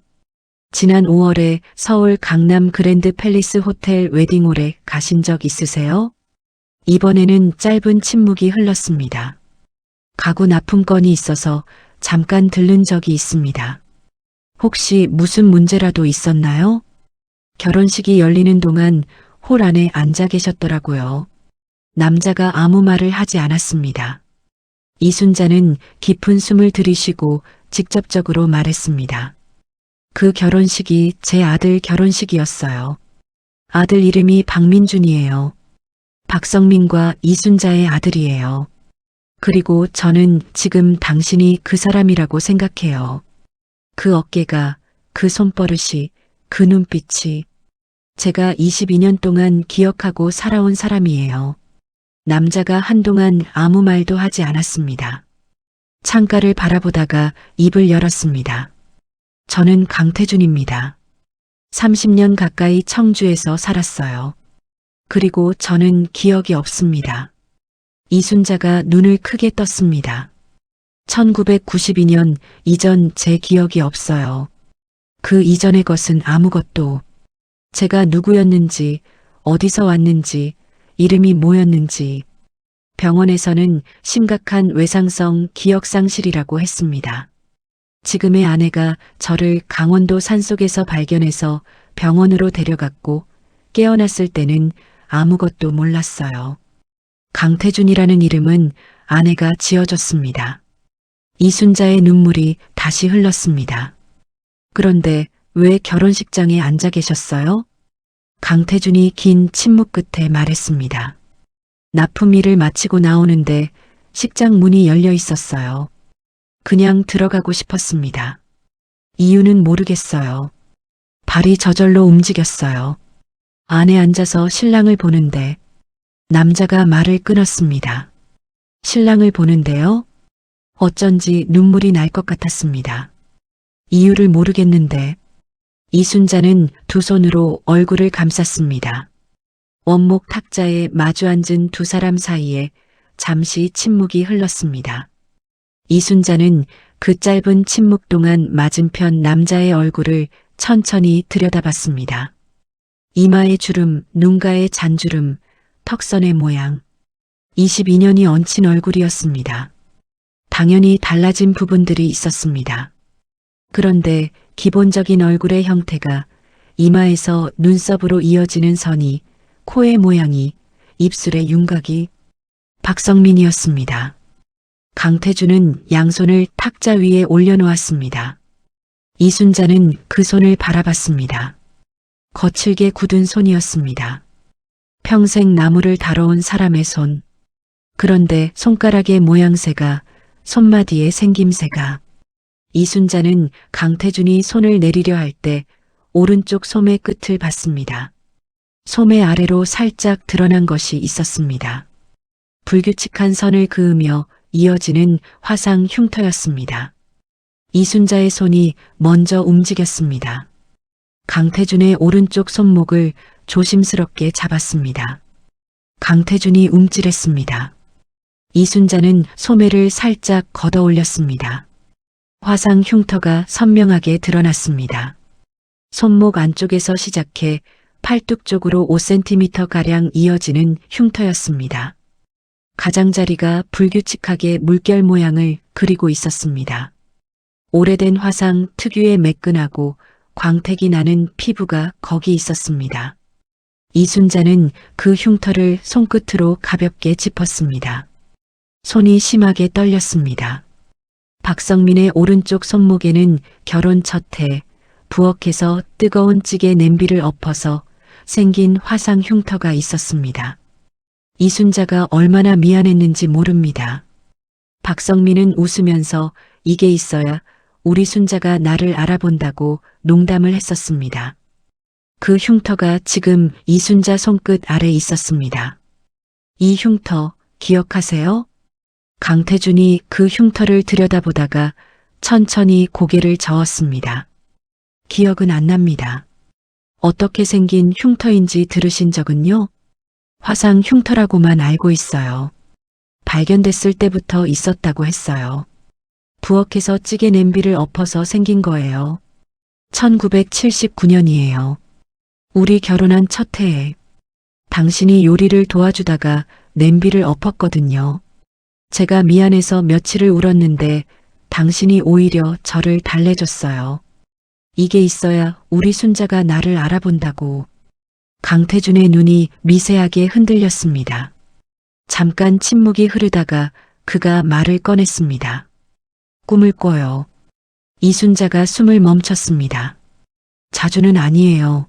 Speaker 1: 지난 5월에 서울 강남 그랜드 팰리스 호텔 웨딩홀에 가신 적 있으세요? 이번에는 짧은 침묵이 흘렀습니다. 가구 납품 건이 있어서 잠깐 들른 적이 있습니다. 혹시 무슨 문제라도 있었나요? 결혼식이 열리는 동안 홀 안에 앉아 계셨더라고요. 남자가 아무 말을 하지 않았습니다. 이순자는 깊은 숨을 들이쉬고 직접적으로 말했습니다. 그 결혼식이 제 아들 결혼식이었어요. 아들 이름이 박민준이에요. 박성민과 이순자의 아들이에요. 그리고 저는 지금 당신이 그 사람이라고 생각해요. 그 어깨가, 그 손버릇이, 그 눈빛이 제가 22년 동안 기억하고 살아온 사람이에요. 남자가 한동안 아무 말도 하지 않았습니다. 창가를 바라보다가 입을 열었습니다. 저는 강태준입니다. 30년 가까이 청주에서 살았어요. 그리고 저는 기억이 없습니다. 이순자가 눈을 크게 떴습니다. 1992년 이전 제 기억이 없어요. 그 이전의 것은 아무것도. 제가 누구였는지, 어디서 왔는지, 이름이 뭐였는지. 병원에서는 심각한 외상성 기억상실이라고 했습니다. 지금의 아내가 저를 강원도 산속에서 발견해서 병원으로 데려갔고 깨어났을 때는 아무것도 몰랐어요. 강태준이라는 이름은 아내가 지어줬습니다. 이순자의 눈물이 다시 흘렀습니다. 그런데 왜 결혼식장에 앉아 계셨어요? 강태준이 긴 침묵 끝에 말했습니다. 납품 일을 마치고 나오는데 식장 문이 열려 있었어요. 그냥 들어가고 싶었습니다. 이유는 모르겠어요. 발이 저절로 움직였어요. 안에 앉아서 신랑을 보는데 남자가 말을 끊었습니다. 신랑을 보는데요? 어쩐지 눈물이 날 것 같았습니다. 이유를 모르겠는데 이순자는 두 손으로 얼굴을 감쌌습니다. 원목 탁자에 마주 앉은 두 사람 사이에 잠시 침묵이 흘렀습니다. 이순자는 그 짧은 침묵 동안 맞은편 남자의 얼굴을 천천히 들여다봤습니다. 이마의 주름, 눈가의 잔주름, 턱선의 모양. 22년이 얹힌 얼굴이었습니다. 당연히 달라진 부분들이 있었습니다. 그런데 기본적인 얼굴의 형태가 이마에서 눈썹으로 이어지는 선이, 코의 모양이, 입술의 윤곽이 박성민이었습니다. 강태준은 양손을 탁자 위에 올려놓았습니다. 이순자는 그 손을 바라봤습니다. 거칠게 굳은 손이었습니다. 평생 나무를 다뤄온 사람의 손. 그런데 손가락의 모양새가, 손마디의 생김새가. 이순자는 강태준이 손을 내리려 할 때 오른쪽 소매 끝을 봤습니다. 소매 아래로 살짝 드러난 것이 있었습니다. 불규칙한 선을 그으며 이어지는 화상 흉터였습니다. 이순자의 손이 먼저 움직였습니다. 강태준의 오른쪽 손목을 조심스럽게 잡았습니다. 강태준이 움찔했습니다. 이순자는 소매를 살짝 걷어 올렸습니다. 화상 흉터가 선명하게 드러났습니다. 손목 안쪽에서 시작해 팔뚝 쪽으로 5cm가량 이어지는 흉터였습니다. 가장자리가 불규칙하게 물결 모양을 그리고 있었습니다. 오래된 화상 특유의 매끈하고 광택이 나는 피부가 거기 있었습니다. 이순자는 그 흉터를 손끝으로 가볍게 짚었습니다. 손이 심하게 떨렸습니다. 박성민의 오른쪽 손목에는 결혼 첫 해 부엌에서 뜨거운 찌개 냄비를 엎어서 생긴 화상 흉터가 있었습니다. 이순자가 얼마나 미안했는지 모릅니다. 박성민은 웃으면서 이게 있어야 우리 순자가 나를 알아본다고 농담을 했었습니다. 그 흉터가 지금 이순자 손끝 아래 있었습니다. 이 흉터 기억하세요? 강태준이 그 흉터를 들여다보다가 천천히 고개를 저었습니다. 기억은 안 납니다. 어떻게 생긴 흉터인지 들으신 적은요? 화상 흉터라고만 알고 있어요. 발견됐을 때부터 있었다고 했어요. 부엌에서 찌개 냄비를 엎어서 생긴 거예요. 1979년이에요. 우리 결혼한 첫 해에 당신이 요리를 도와주다가 냄비를 엎었거든요. 제가 미안해서 며칠을 울었는데 당신이 오히려 저를 달래줬어요. 이게 있어야 우리 순자가 나를 알아본다고. 강태준의 눈이 미세하게 흔들렸습니다. 잠깐 침묵이 흐르다가 그가 말을 꺼냈습니다. 꿈을 꿔요. 이순자가 숨을 멈췄습니다. 자주는 아니에요.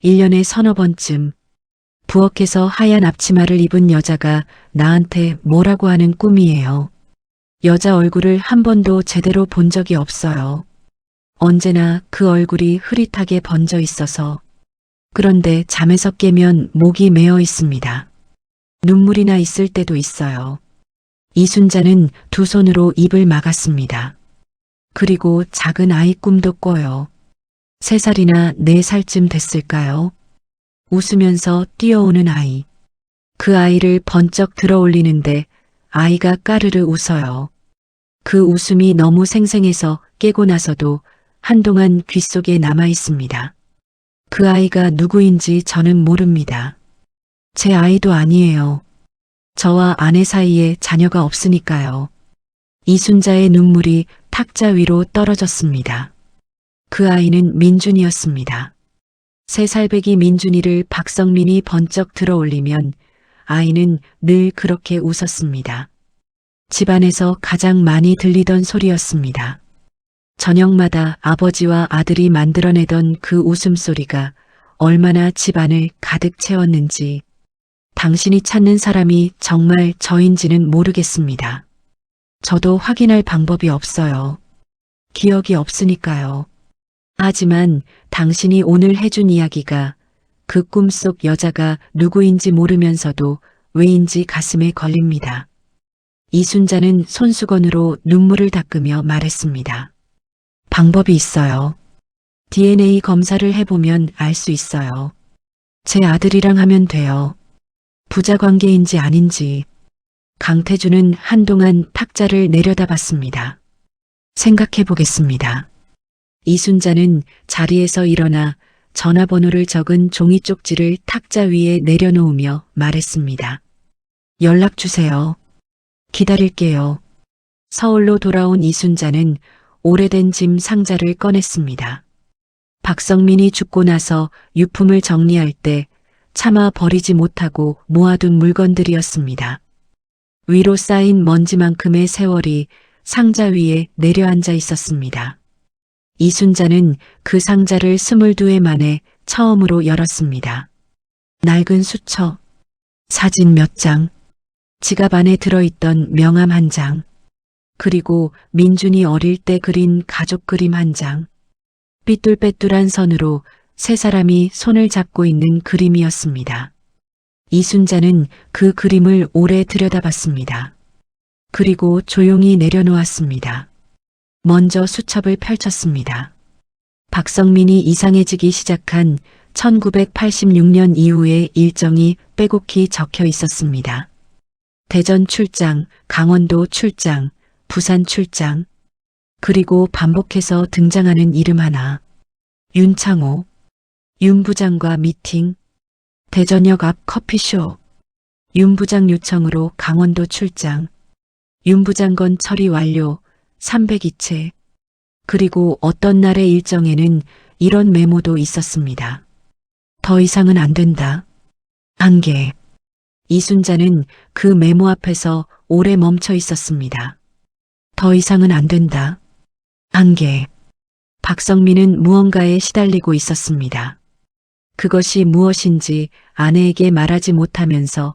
Speaker 1: 1년에 서너 번쯤 부엌에서 하얀 앞치마를 입은 여자가 나한테 뭐라고 하는 꿈이에요. 여자 얼굴을 한 번도 제대로 본 적이 없어요. 언제나 그 얼굴이 흐릿하게 번져 있어서. 그런데 잠에서 깨면 목이 메어 있습니다. 눈물이 나 있을 때도 있어요. 이순자는 두 손으로 입을 막았습니다. 그리고 작은 아이 꿈도 꿔요. 3살이나 4살쯤 됐을까요? 웃으면서 뛰어오는 아이. 그 아이를 번쩍 들어 올리는데 아이가 까르르 웃어요. 그 웃음이 너무 생생해서 깨고 나서도 한동안 귓속에 남아 있습니다. 그 아이가 누구인지 저는 모릅니다. 제 아이도 아니에요. 저와 아내 사이에 자녀가 없으니까요. 이순자의 눈물이 탁자 위로 떨어졌습니다. 그 아이는 민준이었습니다. 3살배기 민준이를 박성민이 번쩍 들어 올리면 아이는 늘 그렇게 웃었습니다. 집안에서 가장 많이 들리던 소리였습니다. 저녁마다 아버지와 아들이 만들어내던 그 웃음소리가 얼마나 집안을 가득 채웠는지 당신이 찾는 사람이 정말 저인지는 모르겠습니다. 저도 확인할 방법이 없어요. 기억이 없으니까요. 하지만 당신이 오늘 해준 이야기가 그 꿈속 여자가 누구인지 모르면서도 왜인지 가슴에 걸립니다. 이순자는 손수건으로 눈물을 닦으며 말했습니다. 방법이 있어요. DNA 검사를 해보면 알 수 있어요. 제 아들이랑 하면 돼요. 부자 관계인지 아닌지. 강태준은 한동안 탁자를 내려다봤습니다. 생각해 보겠습니다. 이순자는 자리에서 일어나 전화번호를 적은 종이 쪽지를 탁자 위에 내려놓으며 말했습니다. 연락 주세요. 기다릴게요. 서울로 돌아온 이순자는 오래된 짐 상자를 꺼냈습니다. 박성민이 죽고 나서 유품을 정리할 때 차마 버리지 못하고 모아둔 물건들이었습니다. 위로 쌓인 먼지만큼의 세월이 상자 위에 내려앉아 있었습니다. 이순자는 그 상자를 22회 만에 처음으로 열었습니다. 낡은 수첩, 사진 몇 장, 지갑 안에 들어있던 명함 한 장, 그리고 민준이 어릴 때 그린 가족 그림 한 장, 삐뚤빼뚤한 선으로 3사람이 손을 잡고 있는 그림이었습니다. 이순자는 그 그림을 오래 들여다봤습니다. 그리고 조용히 내려놓았습니다. 먼저 수첩을 펼쳤습니다. 박성민이 이상해지기 시작한 1986년 이후의 일정이 빼곡히 적혀 있었습니다. 대전 출장, 강원도 출장, 부산 출장, 그리고 반복해서 등장하는 이름 하나. 윤창호, 윤 부장과 미팅, 대전역 앞 커피숍, 윤 부장 요청으로 강원도 출장, 윤 부장 건 처리 완료, 302채. 그리고 어떤 날의 일정에는 이런 메모도 있었습니다. 더 이상은 안 된다. 안개. 이순자는 그 메모 앞에서 오래 멈춰 있었습니다. 더 이상은 안 된다. 안개. 박성민은 무언가에 시달리고 있었습니다. 그것이 무엇인지 아내에게 말하지 못하면서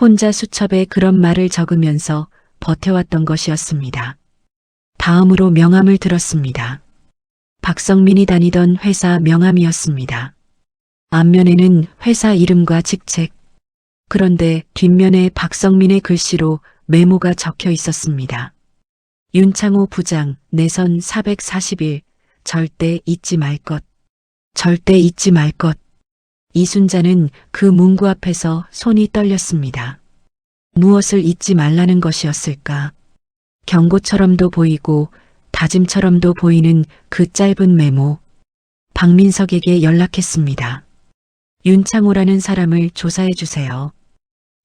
Speaker 1: 혼자 수첩에 그런 말을 적으면서 버텨왔던 것이었습니다. 다음으로 명함을 들었습니다. 박성민이 다니던 회사 명함이었습니다. 앞면에는 회사 이름과 직책, 그런데 뒷면에 박성민의 글씨로 메모가 적혀 있었습니다. 윤창호 부장, 내선 441, 절대 잊지 말 것. 절대 잊지 말 것. 이순자는 그 문구 앞에서 손이 떨렸습니다. 무엇을 잊지 말라는 것이었을까? 경고처럼도 보이고 다짐처럼도 보이는 그 짧은 메모. 박민석에게 연락했습니다. 윤창호라는 사람을 조사해 주세요.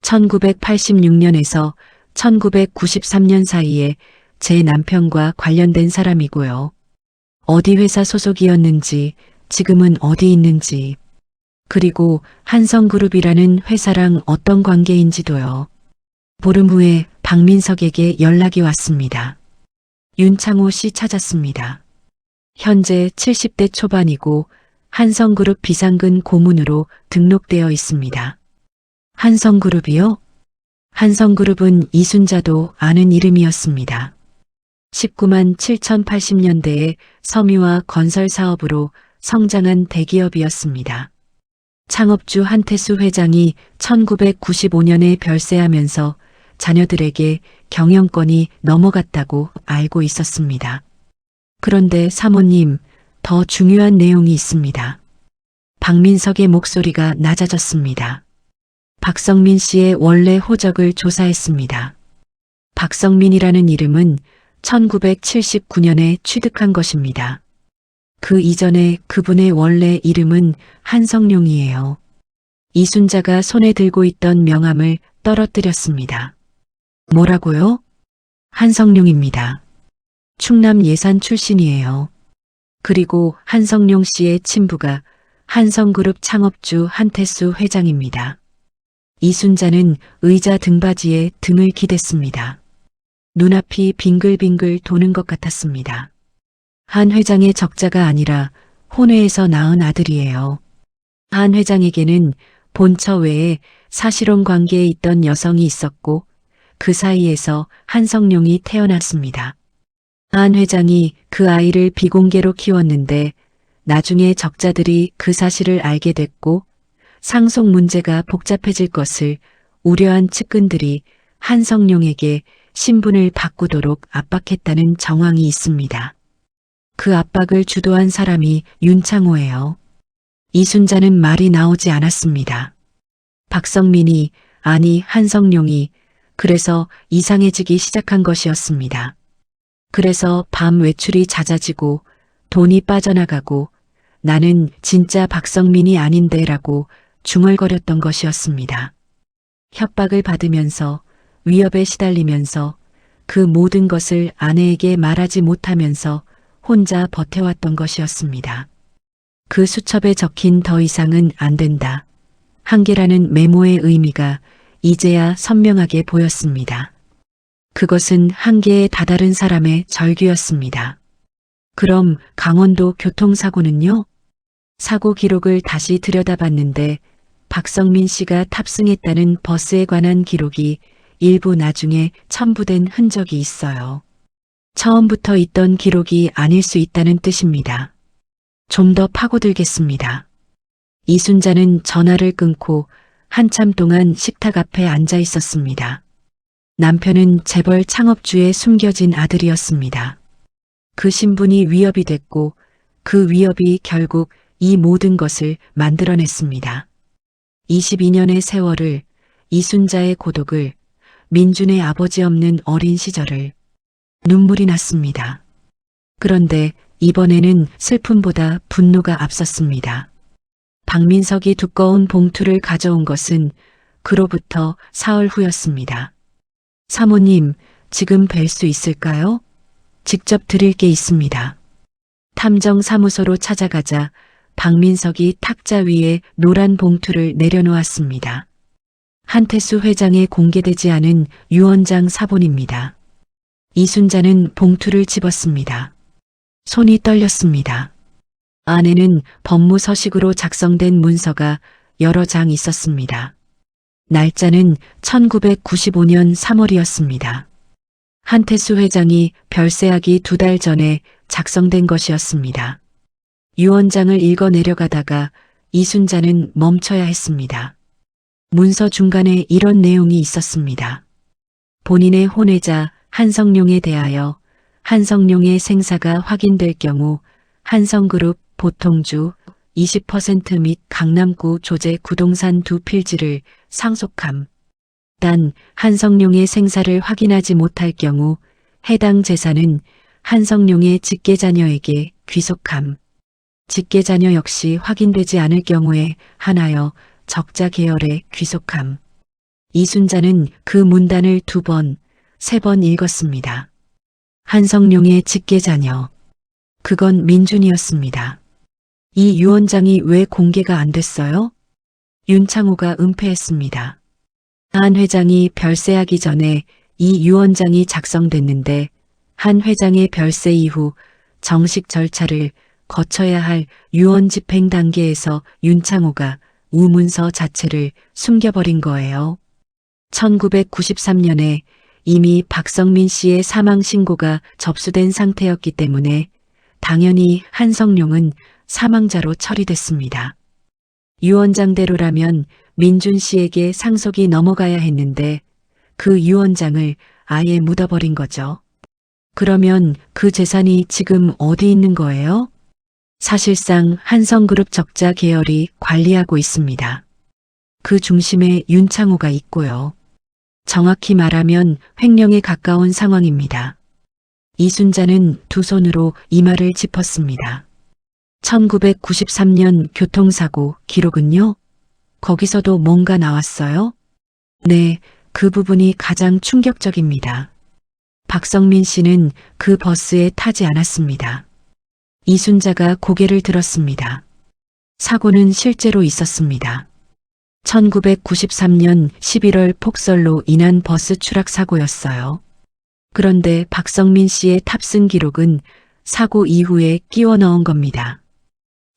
Speaker 1: 1986년에서 1993년 사이에 제 남편과 관련된 사람이고요. 어디 회사 소속이었는지, 지금은 어디 있는지, 그리고 한성그룹이라는 회사랑 어떤 관계인지도요. 보름 후에 박민석에게 연락이 왔습니다. 윤창호 씨 찾았습니다. 현재 70대 초반이고 한성그룹 비상근 고문으로 등록되어 있습니다. 한성그룹이요? 한성그룹은 이순자도 아는 이름이었습니다. 19만 7,080년대에 섬유와 건설 사업으로 성장한 대기업이었습니다. 창업주 한태수 회장이 1995년에 별세하면서 자녀들에게 경영권이 넘어갔다고 알고 있었습니다. 그런데 사모님, 더 중요한 내용이 있습니다. 박민석의 목소리가 낮아졌습니다. 박성민 씨의 원래 호적을 조사했습니다. 박성민이라는 이름은 1979년에 취득한 것입니다. 그 이전에 그분의 원래 이름은 한성룡이에요. 이순자가 손에 들고 있던 명함을 떨어뜨렸습니다. 뭐라고요? 한성룡입니다. 충남 예산 출신이에요. 그리고 한성룡 씨의 친부가 한성그룹 창업주 한태수 회장입니다. 이순자는 의자 등받이에 등을 기댔습니다. 눈앞이 빙글빙글 도는 것 같았습니다. 한 회장의 적자가 아니라 혼외에서 낳은 아들이에요. 한 회장에게는 본처 외에 사실혼 관계에 있던 여성이 있었고 그 사이에서 한성룡이 태어났습니다. 한 회장이 그 아이를 비공개로 키웠는데 나중에 적자들이 그 사실을 알게 됐고 상속 문제가 복잡해질 것을 우려한 측근들이 한성룡에게 신분을 바꾸도록 압박했다는 정황이 있습니다. 그 압박을 주도한 사람이 윤창호예요. 이순자는 말이 나오지 않았습니다. 박성민이, 아니 한성룡이 그래서 이상해지기 시작한 것이었습니다. 그래서 밤 외출이 잦아지고 돈이 빠져나가고 나는 진짜 박성민이 아닌데 라고 중얼거렸던 것이었습니다. 협박을 받으면서 위협에 시달리면서 그 모든 것을 아내에게 말하지 못하면서 혼자 버텨왔던 것이었습니다. 그 수첩에 적힌 더 이상은 안 된다. 한계라는 메모의 의미가 이제야 선명하게 보였습니다. 그것은 한계에 다다른 사람의 절규였습니다. 그럼 강원도 교통사고는요? 사고 기록을 다시 들여다봤는데 박성민 씨가 탑승했다는 버스에 관한 기록이 일부 나중에 첨부된 흔적이 있어요. 처음부터 있던 기록이 아닐 수 있다는 뜻입니다. 좀 더 파고들겠습니다. 이순자는 전화를 끊고 한참 동안 식탁 앞에 앉아 있었습니다. 남편은 재벌 창업주의 숨겨진 아들이었습니다. 그 신분이 위협이 됐고 그 위협이 결국 이 모든 것을 만들어냈습니다. 22년의 세월을, 이순자의 고독을, 민준의 아버지 없는 어린 시절을, 눈물이 났습니다. 그런데 이번에는 슬픔보다 분노가 앞섰습니다. 박민석이 두꺼운 봉투를 가져온 것은 그로부터 사흘 후였습니다. 사모님, 지금 뵐 수 있을까요? 직접 드릴 게 있습니다. 탐정사무소로 찾아가자 박민석이 탁자 위에 노란 봉투를 내려놓았습니다. 한태수 회장에 공개되지 않은 유언장 사본입니다. 이순자는 봉투를 집었습니다. 손이 떨렸습니다. 안에는 법무 서식으로 작성된 문서가 여러 장 있었습니다. 날짜는 1995년 3월이었습니다. 한태수 회장이 별세하기 2달 전에 작성된 것이었습니다. 유언장을 읽어 내려가다가 이순자는 멈춰야 했습니다. 문서 중간에 이런 내용이 있었습니다. 본인의 혼외자 한성룡에 대하여 한성룡의 생사가 확인될 경우 한성그룹 보통주 20% 및 강남구 조제 구동산 2필지를 상속함. 단 한성룡의 생사를 확인하지 못할 경우 해당 재산은 한성룡의 직계자녀에게 귀속함. 직계자녀 역시 확인되지 않을 경우에 한하여 적자 계열에 귀속함. 이순자는 그 문단을 2번, 3번 읽었습니다. 한성룡의 직계자녀. 그건 민준이었습니다. 이 유언장이 왜 공개가 안 됐어요? 윤창호가 은폐했습니다. 한 회장이 별세하기 전에 이 유언장이 작성됐는데 한 회장의 별세 이후 정식 절차를 거쳐야 할 유언 집행 단계에서 윤창호가 우문서 자체를 숨겨버린 거예요. 1993년에 이미 박성민 씨의 사망 신고가 접수된 상태였기 때문에 당연히 한성룡은 사망자로 처리됐습니다. 유언장대로라면 민준 씨에게 상속이 넘어가야 했는데 그 유언장을 아예 묻어버린 거죠. 그러면 그 재산이 지금 어디 있는 거예요? 사실상 한성그룹 적자 계열이 관리하고 있습니다. 그 중심에 윤창호가 있고요. 정확히 말하면 횡령에 가까운 상황입니다. 이순자는 2손으로 이마를 짚었습니다. 1993년 교통사고 기록은요? 거기서도 뭔가 나왔어요? 네, 그 부분이 가장 충격적입니다. 박성민 씨는 그 버스에 타지 않았습니다. 이순자가 고개를 들었습니다. 사고는 실제로 있었습니다. 1993년 11월 폭설로 인한 버스 추락 사고였어요. 그런데 박성민 씨의 탑승 기록은 사고 이후에 끼워 넣은 겁니다.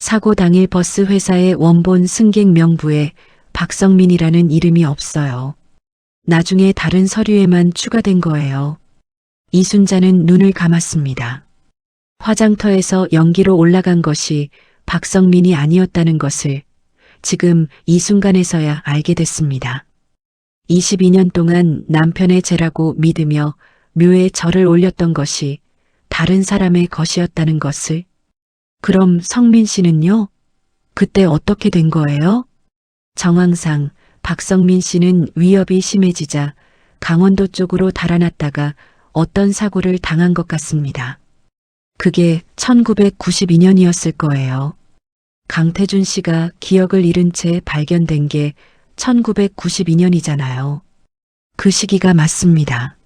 Speaker 1: 사고 당일 버스 회사의 원본 승객 명부에 박성민이라는 이름이 없어요. 나중에 다른 서류에만 추가된 거예요. 이순자는 눈을 감았습니다. 화장터에서 연기로 올라간 것이 박성민이 아니었다는 것을 지금 이 순간에서야 알게 됐습니다. 22년 동안 남편의 죄라고 믿으며 묘에 절을 올렸던 것이 다른 사람의 것이었다는 것을. 그럼 성민 씨는요? 그때 어떻게 된 거예요? 정황상 박성민 씨는 위협이 심해지자 강원도 쪽으로 달아났다가 어떤 사고를 당한 것 같습니다. 그게 1992년이었을 거예요. 강태준 씨가 기억을 잃은 채 발견된 게 1992년이잖아요. 그 시기가 맞습니다.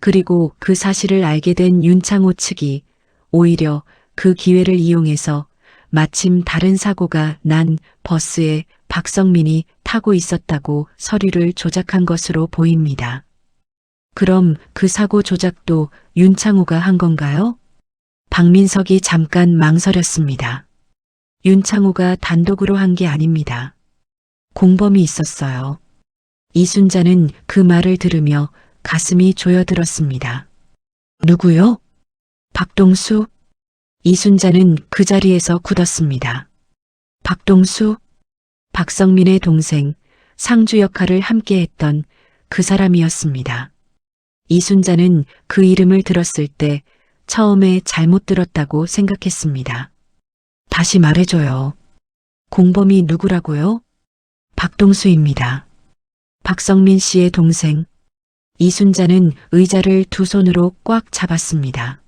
Speaker 1: 그리고 그 사실을 알게 된 윤창호 측이 오히려 그 기회를 이용해서 마침 다른 사고가 난 버스에 박성민이 타고 있었다고 서류를 조작한 것으로 보입니다. 그럼 그 사고 조작도 윤창호가 한 건가요? 박민석이 잠깐 망설였습니다. 윤창호가 단독으로 한 게 아닙니다. 공범이 있었어요. 이순자는 그 말을 들으며 가슴이 조여들었습니다. 누구요? 박동수? 이순자는 그 자리에서 굳었습니다. 박동수? 박성민의 동생, 상주 역할을 함께했던 그 사람이었습니다. 이순자는 그 이름을 들었을 때 처음에 잘못 들었다고 생각했습니다. 다시 말해줘요. 공범이 누구라고요? 박동수입니다. 박성민 씨의 동생. 이순자는 의자를 2손으로 꽉 잡았습니다.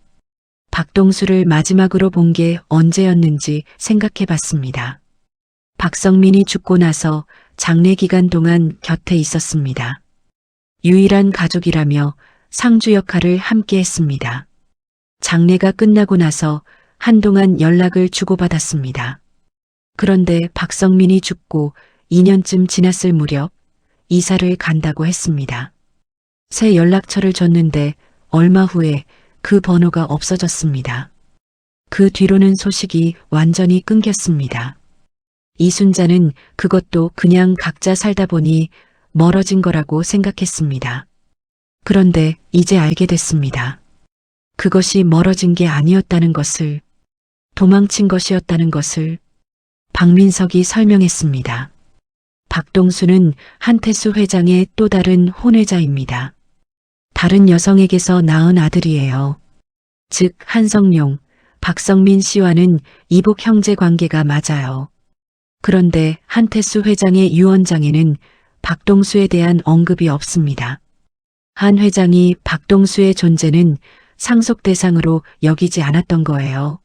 Speaker 1: 박동수를 마지막으로 본 게 언제였는지 생각해 봤습니다. 박성민이 죽고 나서 장례 기간 동안 곁에 있었습니다. 유일한 가족이라며 상주 역할을 함께 했습니다. 장례가 끝나고 나서 한동안 연락을 주고받았습니다. 그런데 박성민이 죽고 2년쯤 지났을 무렵 이사를 간다고 했습니다. 새 연락처를 줬는데 얼마 후에 그 번호가 없어졌습니다. 그 뒤로는 소식이 완전히 끊겼습니다. 이순자는 그것도 그냥 각자 살다 보니 멀어진 거라고 생각했습니다. 그런데 이제 알게 됐습니다. 그것이 멀어진 게 아니었다는 것을, 도망친 것이었다는 것을 박민석이 설명했습니다. 박동수는 한태수 회장의 또 다른 혼외자입니다. 다른 여성에게서 낳은 아들이에요. 즉 한성룡, 박성민 씨와는 이복 형제 관계가 맞아요. 그런데 한태수 회장의 유언장에는 박동수에 대한 언급이 없습니다. 한 회장이 박동수의 존재는 상속 대상으로 여기지 않았던 거예요.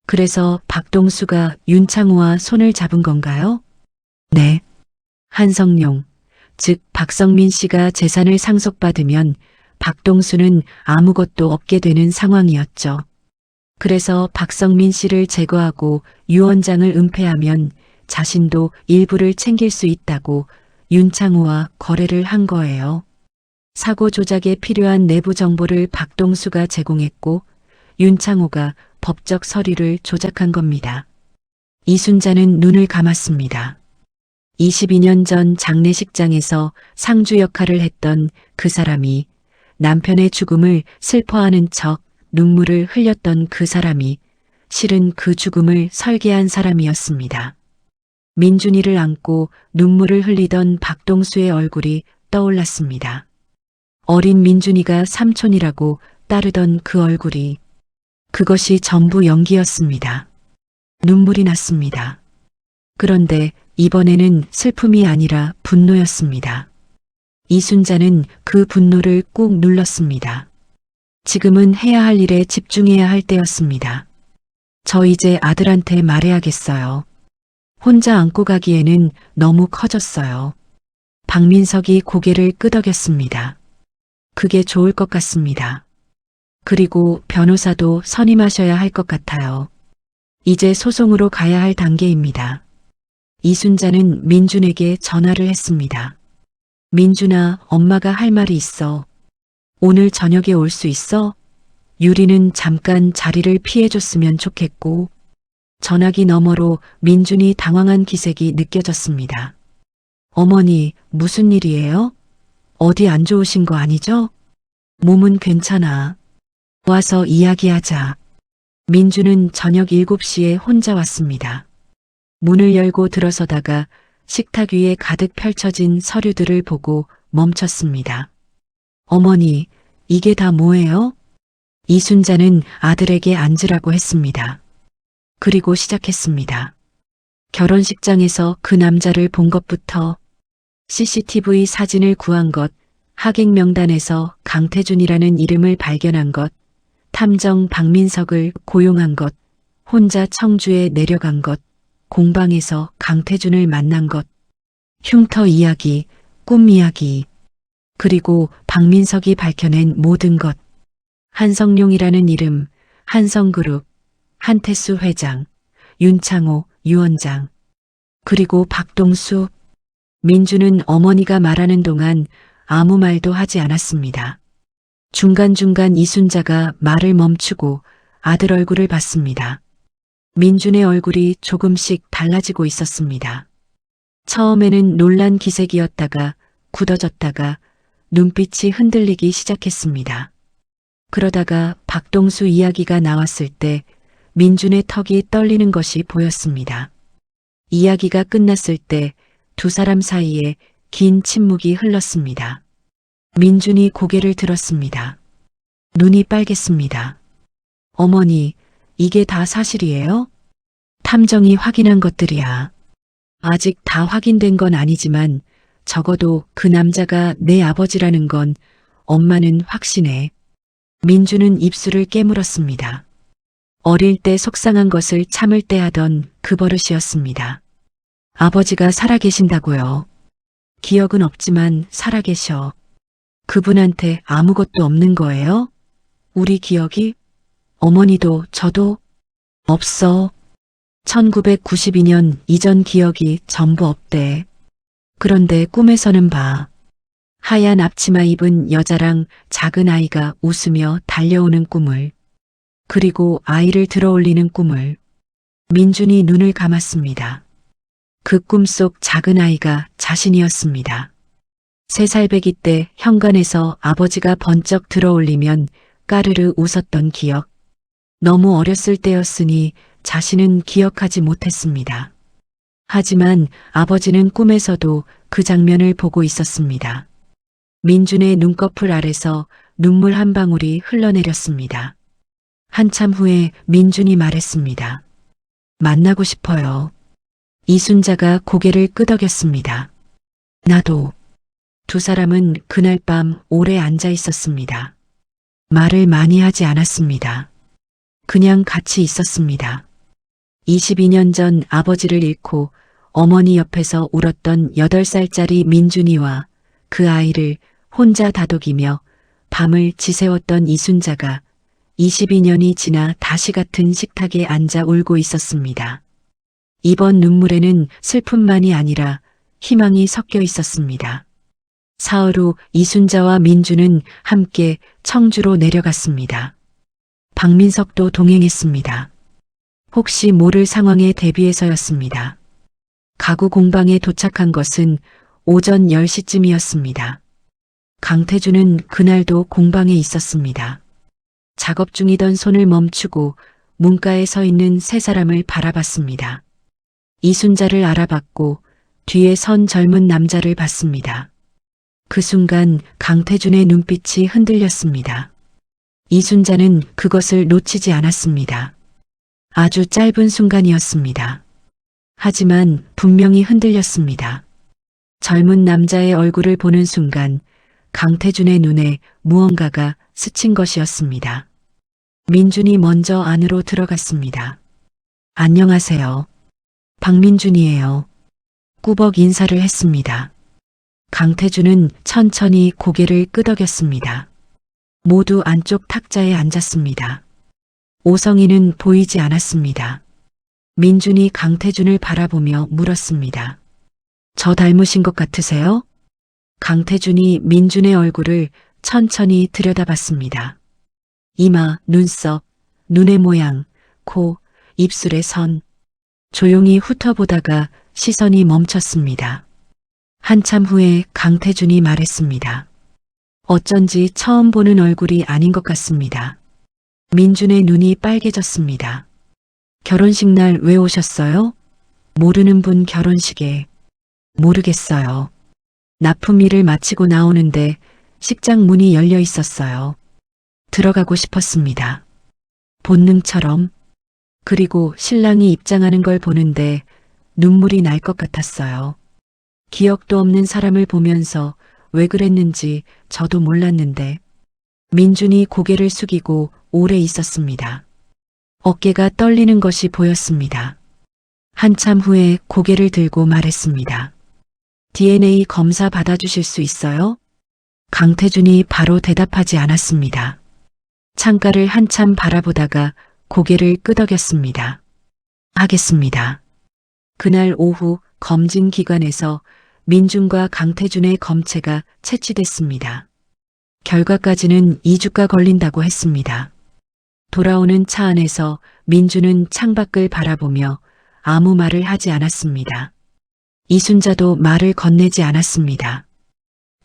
Speaker 1: 그래서 박동수가 윤창호와 손을 잡은 건가요? 네. 한성룡, 즉 박성민 씨가 재산을 상속받으면 박동수는 아무것도 없게 되는 상황이었죠. 그래서 박성민 씨를 제거하고 유언장을 은폐하면 자신도 일부를 챙길 수 있다고 윤창호와 거래를 한 거예요. 사고 조작에 필요한 내부 정보를 박동수가 제공했고 윤창호가 법적 서류를 조작한 겁니다. 이순자는 눈을 감았습니다. 22년 전 장례식장에서 상주 역할을 했던 그 사람이, 남편의 죽음을 슬퍼하는 척 눈물을 흘렸던 그 사람이 실은 그 죽음을 설계한 사람이었습니다. 민준이를 안고 눈물을 흘리던 박동수의 얼굴이 떠올랐습니다. 어린 민준이가 삼촌이라고 따르던 그 얼굴이, 그것이 전부 연기였습니다. 눈물이 났습니다. 그런데 이번에는 슬픔이 아니라 분노였습니다. 이순자는 그 분노를 꾹 눌렀습니다. 지금은 해야 할 일에 집중해야 할 때였습니다. 저 이제 아들한테 말해야겠어요. 혼자 안고 가기에는 너무 커졌어요. 박민석이 고개를 끄덕였습니다. 그게 좋을 것 같습니다. 그리고 변호사도 선임하셔야 할 것 같아요. 이제 소송으로 가야 할 단계입니다. 이순자는 민준에게 전화를 했습니다. 민준아, 엄마가 할 말이 있어. 오늘 저녁에 올 수 있어? 유리는 잠깐 자리를 피해줬으면 좋겠고. 전화기 너머로 민준이 당황한 기색이 느껴졌습니다. 어머니, 무슨 일이에요? 어디 안 좋으신 거 아니죠? 몸은 괜찮아. 와서 이야기하자. 민준은 저녁 7시에 혼자 왔습니다. 문을 열고 들어서다가 식탁 위에 가득 펼쳐진 서류들을 보고 멈췄습니다. 어머니, 이게 다 뭐예요? 이순자는 아들에게 앉으라고 했습니다. 그리고 시작했습니다. 결혼식장에서 그 남자를 본 것부터 CCTV 사진을 구한 것, 하객 명단에서 강태준이라는 이름을 발견한 것, 탐정 박민석을 고용한 것, 혼자 청주에 내려간 것, 공방에서 강태준을 만난 것, 흉터 이야기, 꿈 이야기, 그리고 박민석이 밝혀낸 모든 것, 한성룡이라는 이름, 한성그룹, 한태수 회장, 윤창호, 유원장, 그리고 박동수. 민주는 어머니가 말하는 동안 아무 말도 하지 않았습니다. 중간중간 이순자가 말을 멈추고 아들 얼굴을 봤습니다. 민준의 얼굴이 조금씩 달라지고 있었습니다. 처음에는 놀란 기색이었다가 굳어졌다가 눈빛이 흔들리기 시작했습니다. 그러다가 박동수 이야기가 나왔을 때 민준의 턱이 떨리는 것이 보였습니다. 이야기가 끝났을 때 두 사람 사이에 긴 침묵이 흘렀습니다. 민준이 고개를 들었습니다. 눈이 빨갰습니다. 어머니, 이게 다 사실이에요? 탐정이 확인한 것들이야. 아직 다 확인된 건 아니지만 적어도 그 남자가 내 아버지라는 건 엄마는 확신해. 민주는 입술을 깨물었습니다. 어릴 때 속상한 것을 참을 때 하던 그 버릇이었습니다. 아버지가 살아계신다고요. 기억은 없지만 살아계셔. 그분한테 아무것도 없는 거예요? 우리 기억이? 어머니도 저도? 없어. 1992년 이전 기억이 전부 없대. 그런데 꿈에서는 하얀 앞치마 입은 여자랑 작은 아이가 웃으며 달려오는 꿈을, 그리고 아이를 들어올리는 꿈을. 민준이 눈을 감았습니다. 그 꿈 속 작은 아이가 자신이었습니다. 3살 배기 때 현관에서 아버지가 번쩍 들어올리면 까르르 웃었던 기억. 너무 어렸을 때였으니 자신은 기억하지 못했습니다. 하지만 아버지는 꿈에서도 그 장면을 보고 있었습니다. 민준의 눈꺼풀 아래서 눈물 한 방울이 흘러내렸습니다. 한참 후에 민준이 말했습니다. 만나고 싶어요. 이순자가 고개를 끄덕였습니다. 나도. 두 사람은 그날 밤 오래 앉아 있었습니다. 말을 많이 하지 않았습니다. 그냥 같이 있었습니다. 22년 전 아버지를 잃고 어머니 옆에서 울었던 8살짜리 민준이와 그 아이를 혼자 다독이며 밤을 지새웠던 이순자가 22년이 지나 다시 같은 식탁에 앉아 울고 있었습니다. 이번 눈물에는 슬픔만이 아니라 희망이 섞여 있었습니다. 사흘 후 이순자와 민주는 함께 청주로 내려갔습니다. 박민석도 동행했습니다. 혹시 모를 상황에 대비해서였습니다. 가구 공방에 도착한 것은 오전 10시쯤이었습니다. 강태주는 그날도 공방에 있었습니다. 작업 중이던 손을 멈추고 문가에 서 있는 세 사람을 바라봤습니다. 이순자를 알아봤고 뒤에 선 젊은 남자를 봤습니다. 그 순간 강태준의 눈빛이 흔들렸습니다. 이순자는 그것을 놓치지 않았습니다. 아주 짧은 순간이었습니다. 하지만 분명히 흔들렸습니다. 젊은 남자의 얼굴을 보는 순간 강태준의 눈에 무언가가 스친 것이었습니다. 민준이 먼저 안으로 들어갔습니다. 안녕하세요. 박민준이에요. 꾸벅 인사를 했습니다. 강태준은 천천히 고개를 끄덕였습니다. 모두 안쪽 탁자에 앉았습니다. 오성이는 보이지 않았습니다. 민준이 강태준을 바라보며 물었습니다. 저 닮으신 것 같으세요? 강태준이 민준의 얼굴을 천천히 들여다봤습니다. 이마, 눈썹, 눈의 모양, 코, 입술의 선. 조용히 훑어보다가 시선이 멈췄습니다. 한참 후에 강태준이 말했습니다. 어쩐지 처음 보는 얼굴이 아닌 것 같습니다. 민준의 눈이 빨개졌습니다. 결혼식 날 왜 오셨어요? 모르는 분 결혼식에. 모르겠어요. 납품 일을 마치고 나오는데 식장 문이 열려 있었어요. 들어가고 싶었습니다. 본능처럼. 그리고 신랑이 입장하는 걸 보는데 눈물이 날 것 같았어요. 기억도 없는 사람을 보면서 왜 그랬는지 저도 몰랐는데. 민준이 고개를 숙이고 오래 있었습니다. 어깨가 떨리는 것이 보였습니다. 한참 후에 고개를 들고 말했습니다. DNA 검사 받아주실 수 있어요? 강태준이 바로 대답하지 않았습니다. 창가를 한참 바라보다가 고개를 끄덕였습니다. 하겠습니다. 그날 오후 검진 기관에서 민준과 강태준의 검체가 채취됐습니다. 결과까지는 2주가 걸린다고 했습니다. 돌아오는 차 안에서 민준은 창밖을 바라보며 아무 말을 하지 않았습니다. 이순자도 말을 건네지 않았습니다.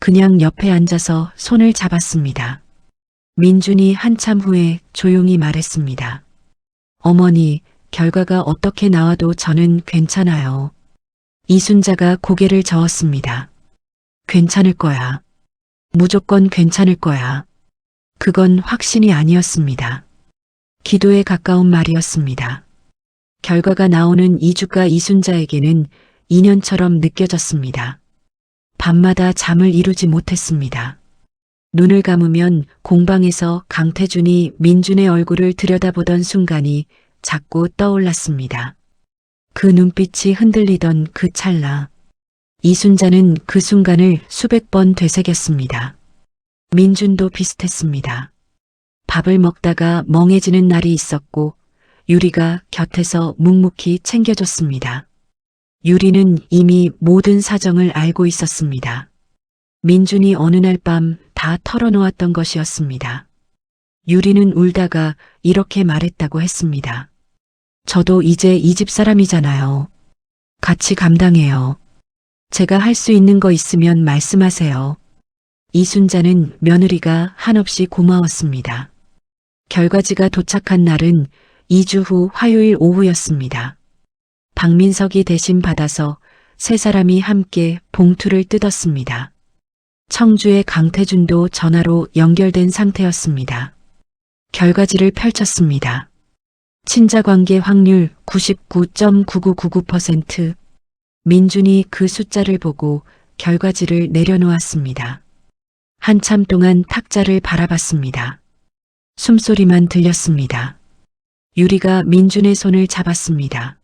Speaker 1: 그냥 옆에 앉아서 손을 잡았습니다. 민준이 한참 후에 조용히 말했습니다. 어머니, 결과가 어떻게 나와도 저는 괜찮아요. 이순자가 고개를 저었습니다. 괜찮을 거야. 무조건 괜찮을 거야. 그건 확신이 아니었습니다. 기도에 가까운 말이었습니다. 결과가 나오는 2주가 이순자에게는 2년처럼 느껴졌습니다. 밤마다 잠을 이루지 못했습니다. 눈을 감으면 공방에서 강태준이 민준의 얼굴을 들여다보던 순간이 자꾸 떠올랐습니다. 그 눈빛이 흔들리던 그 찰나. 이순자는 그 순간을 수백 번 되새겼습니다. 민준도 비슷했습니다. 밥을 먹다가 멍해지는 날이 있었고 유리가 곁에서 묵묵히 챙겨줬습니다. 유리는 이미 모든 사정을 알고 있었습니다. 민준이 어느 날 밤 다 털어놓았던 것이었습니다. 유리는 울다가 이렇게 말했다고 했습니다. 저도 이제 이 집 사람이잖아요. 같이 감당해요. 제가 할 수 있는 거 있으면 말씀하세요. 이순자는 며느리가 한없이 고마웠습니다. 결과지가 도착한 날은 2주 후 화요일 오후였습니다. 박민석이 대신 받아서 세 사람이 함께 봉투를 뜯었습니다. 청주의 강태준도 전화로 연결된 상태였습니다. 결과지를 펼쳤습니다. 친자관계 확률 99.9999%. 민준이 그 숫자를 보고 결과지를 내려놓았습니다. 한참 동안 탁자를 바라봤습니다. 숨소리만 들렸습니다. 유리가 민준의 손을 잡았습니다.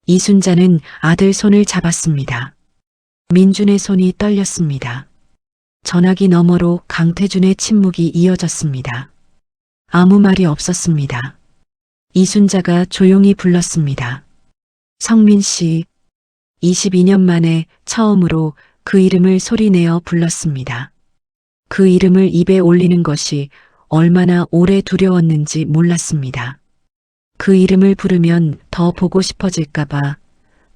Speaker 1: 이순자는 아들 손을 잡았습니다. 민준의 손이 떨렸습니다. 전화기 너머로 강태준의 침묵이 이어졌습니다. 아무 말이 없었습니다. 이순자가 조용히 불렀습니다. 성민 씨. 22년 만에 처음으로 그 이름을 소리내어 불렀습니다. 그 이름을 입에 올리는 것이 얼마나 오래 두려웠는지 몰랐습니다. 그 이름을 부르면 더 보고 싶어질까봐,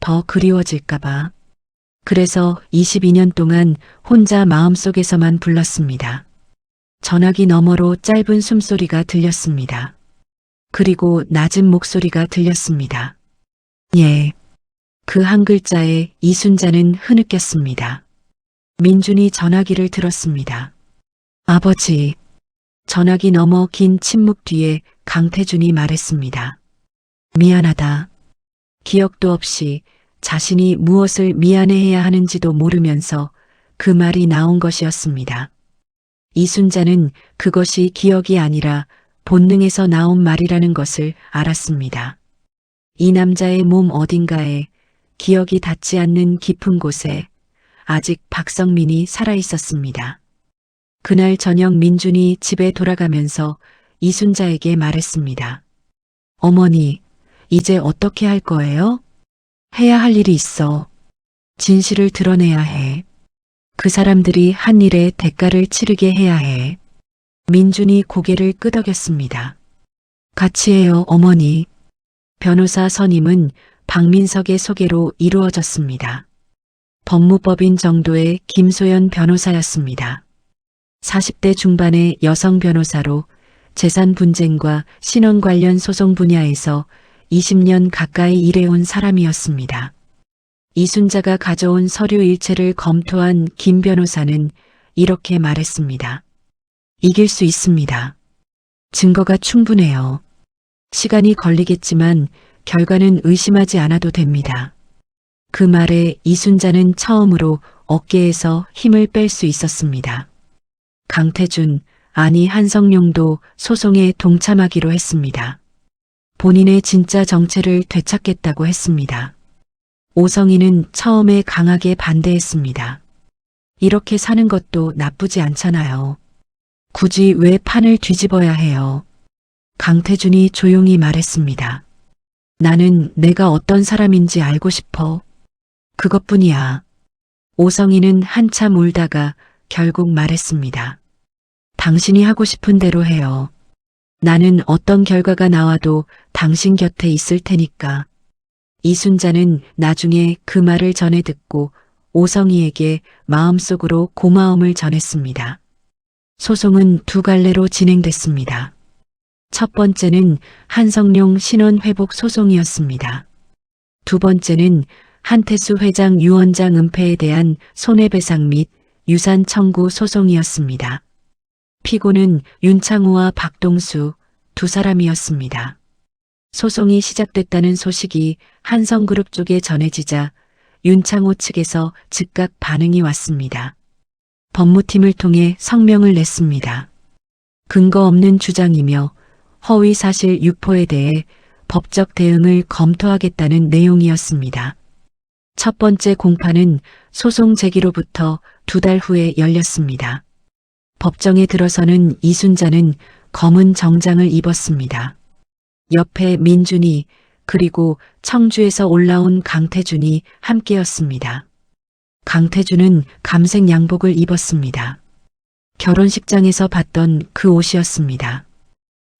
Speaker 1: 더 그리워질까봐. 그래서 22년 동안 혼자 마음속에서만 불렀습니다. 전화기 너머로 짧은 숨소리가 들렸습니다. 그리고 낮은 목소리가 들렸습니다. 예. 그 한 글자에 이순자는 흐느꼈습니다. 민준이 전화기를 들었습니다. 아버지. 전화기 너머 긴 침묵 뒤에 강태준이 말했습니다. 미안하다. 기억도 없이 자신이 무엇을 미안해해야 하는지도 모르면서 그 말이 나온 것이었습니다. 이순자는 그것이 기억이 아니라 본능에서 나온 말이라는 것을 알았습니다. 이 남자의 몸 어딘가에, 기억이 닿지 않는 깊은 곳에 아직 박성민이 살아있었습니다. 그날 저녁 민준이 집에 돌아가면서 이순자에게 말했습니다. 어머니, 이제 어떻게 할 거예요? 해야 할 일이 있어. 진실을 드러내야 해. 그 사람들이 한 일에 대가를 치르게 해야 해. 민준이 고개를 끄덕였습니다. 같이 해요, 어머니. 변호사 선임은 박민석의 소개로 이루어졌습니다. 법무법인 정도의 김소연 변호사였습니다. 40대 중반의 여성 변호사로 재산 분쟁과 신원 관련 소송 분야에서 20년 가까이 일해온 사람이었습니다. 이순자가 가져온 서류 일체를 검토한 김 변호사는 이렇게 말했습니다. 이길 수 있습니다. 증거가 충분해요. 시간이 걸리겠지만 결과는 의심하지 않아도 됩니다. 그 말에 이순자는 처음으로 어깨에서 힘을 뺄 수 있었습니다. 강태준, 아니 한성룡도 소송에 동참하기로 했습니다. 본인의 진짜 정체를 되찾겠다고 했습니다. 오성희는 처음에 강하게 반대했습니다. 이렇게 사는 것도 나쁘지 않잖아요. 굳이 왜 판을 뒤집어야 해요? 강태준이 조용히 말했습니다. 나는 내가 어떤 사람인지 알고 싶어. 그것뿐이야. 오성희는 한참 울다가 결국 말했습니다. 당신이 하고 싶은 대로 해요. 나는 어떤 결과가 나와도 당신 곁에 있을 테니까. 이순자는 나중에 그 말을 전해 듣고 오성희에게 마음속으로 고마움을 전했습니다. 소송은 두 갈래로 진행됐습니다. 첫 번째는 한성룡 신원 회복 소송이었습니다. 두 번째는 한태수 회장 유언장 은폐에 대한 손해배상 및 유산 청구 소송이었습니다. 피고는 윤창호와 박동수 두 사람이었습니다. 소송이 시작됐다는 소식이 한성그룹 쪽에 전해지자 윤창호 측에서 즉각 반응이 왔습니다. 법무팀을 통해 성명을 냈습니다. 근거 없는 주장이며 허위 사실 유포에 대해 법적 대응을 검토하겠다는 내용이었습니다. 첫 번째 공판은 소송 제기로부터 2달 후에 열렸습니다. 법정에 들어서는 이순자는 검은 정장을 입었습니다. 옆에 민준이 그리고 청주에서 올라온 강태준이 함께였습니다. 강태준은 감색 양복을 입었습니다. 결혼식장에서 봤던 그 옷이었습니다.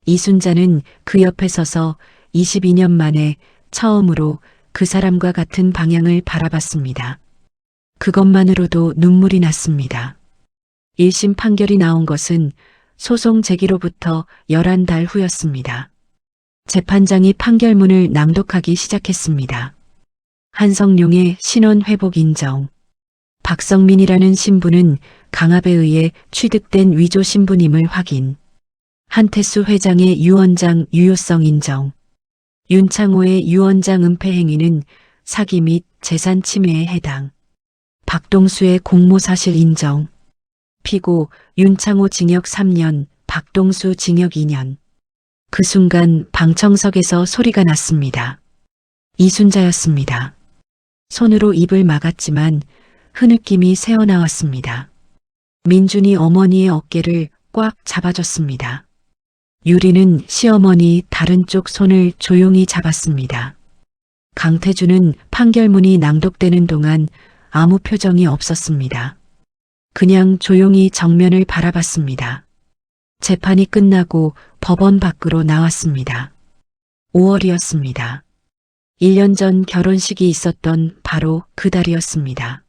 Speaker 1: 이순자는 그 옆에 서서 22년 만에 처음으로 그 사람과 같은 방향을 바라봤습니다. 그것만으로도 눈물이 났습니다. 1심 판결이 나온 것은 소송 제기로부터 11달 후였습니다. 재판장이 판결문을 낭독하기 시작했습니다. 한성룡의 신원 회복 인정. 박성민이라는 신부는 강압에 의해 취득된 위조 신부님을 확인. 한태수 회장의 유언장 유효성 인정. 윤창호의 유언장 은폐 행위는 사기 및 재산 침해에 해당. 박동수의 공모 사실 인정. 피고 윤창호 징역 3년, 박동수 징역 2년. 그 순간 방청석에서 소리가 났습니다. 이순자였습니다. 손으로 입을 막았지만 흐느낌이 새어나왔습니다. 민준이 어머니의 어깨를 꽉 잡아줬습니다. 유리는 시어머니 다른 쪽 손을 조용히 잡았습니다. 강태준은 판결문이 낭독되는 동안 아무 표정이 없었습니다. 그냥 조용히 정면을 바라봤습니다. 재판이 끝나고 법원 밖으로 나왔습니다. 5월이었습니다. 1년 전 결혼식이 있었던 바로 그 달이었습니다.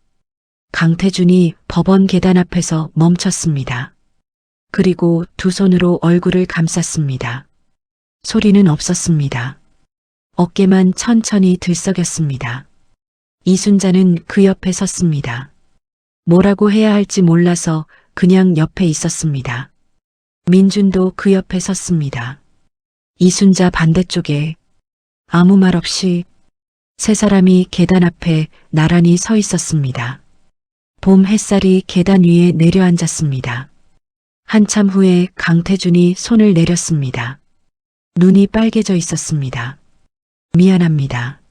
Speaker 1: 강태준이 법원 계단 앞에서 멈췄습니다. 그리고 두 손으로 얼굴을 감쌌습니다. 소리는 없었습니다. 어깨만 천천히 들썩였습니다. 이순자는 그 옆에 섰습니다. 뭐라고 해야 할지 몰라서 그냥 옆에 있었습니다. 민준도 그 옆에 섰습니다. 이순자 반대쪽에 아무 말 없이 세 사람이 계단 앞에 나란히 서 있었습니다. 봄 햇살이 계단 위에 내려앉았습니다. 한참 후에 강태준이 손을 내렸습니다. 눈이 빨개져 있었습니다. 미안합니다.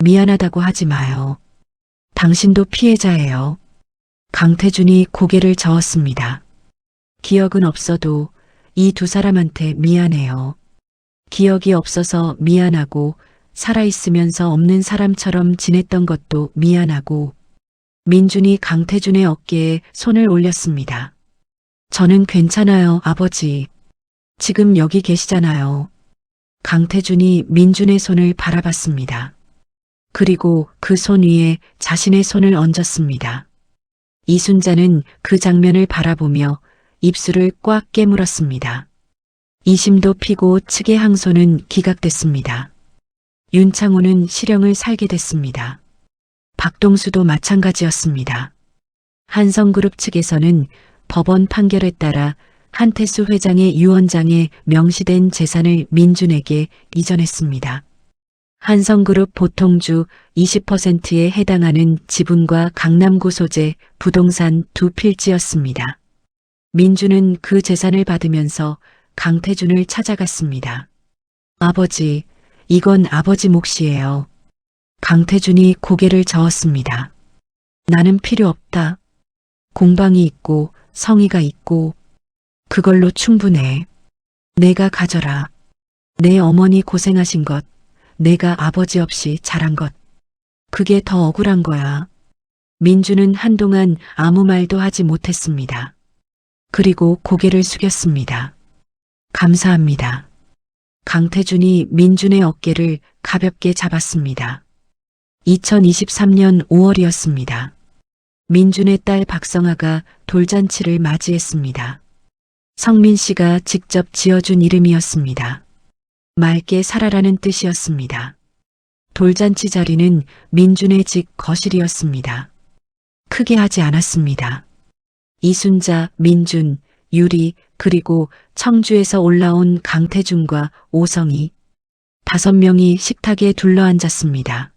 Speaker 1: 미안하다고 하지 마요. 당신도 피해자예요. 강태준이 고개를 저었습니다. 기억은 없어도 이 두 사람한테 미안해요. 기억이 없어서 미안하고 살아있으면서 없는 사람처럼 지냈던 것도 미안하고. 민준이 강태준의 어깨에 손을 올렸습니다. 저는 괜찮아요, 아버지. 지금 여기 계시잖아요. 강태준이 민준의 손을 바라봤습니다. 그리고 그 손 위에 자신의 손을 얹었습니다. 이순자는 그 장면을 바라보며 입술을 꽉 깨물었습니다. 이심도 피고 측의 항소는 기각됐습니다. 윤창호는 실형을 살게 됐습니다. 박동수도 마찬가지였습니다. 한성그룹 측에서는 법원 판결에 따라 한태수 회장의 유언장에 명시된 재산을 민준에게 이전했습니다. 한성그룹 보통주 20%에 해당하는 지분과 강남구 소재 부동산 두 필지였습니다. 민준은 그 재산을 받으면서 강태준을 찾아갔습니다. 아버지, 이건 아버지 몫이에요. 강태준이 고개를 저었습니다. 나는 필요 없다. 공방이 있고 성의가 있고 그걸로 충분해. 내가 가져라. 내 어머니 고생하신 것, 내가 아버지 없이 자란 것. 그게 더 억울한 거야. 민주는 한동안 아무 말도 하지 못했습니다. 그리고 고개를 숙였습니다. 감사합니다. 강태준이 민준의 어깨를 가볍게 잡았습니다. 2023년 5월이었습니다. 민준의 딸 박성아가 돌잔치를 맞이했습니다. 성민 씨가 직접 지어준 이름이었습니다. 맑게 살아라는 뜻이었습니다. 돌잔치 자리는 민준의 집 거실이었습니다. 크게 하지 않았습니다. 이순자, 민준, 유리, 그리고 청주에서 올라온 강태준과 오성이 5명이 식탁에 둘러앉았습니다.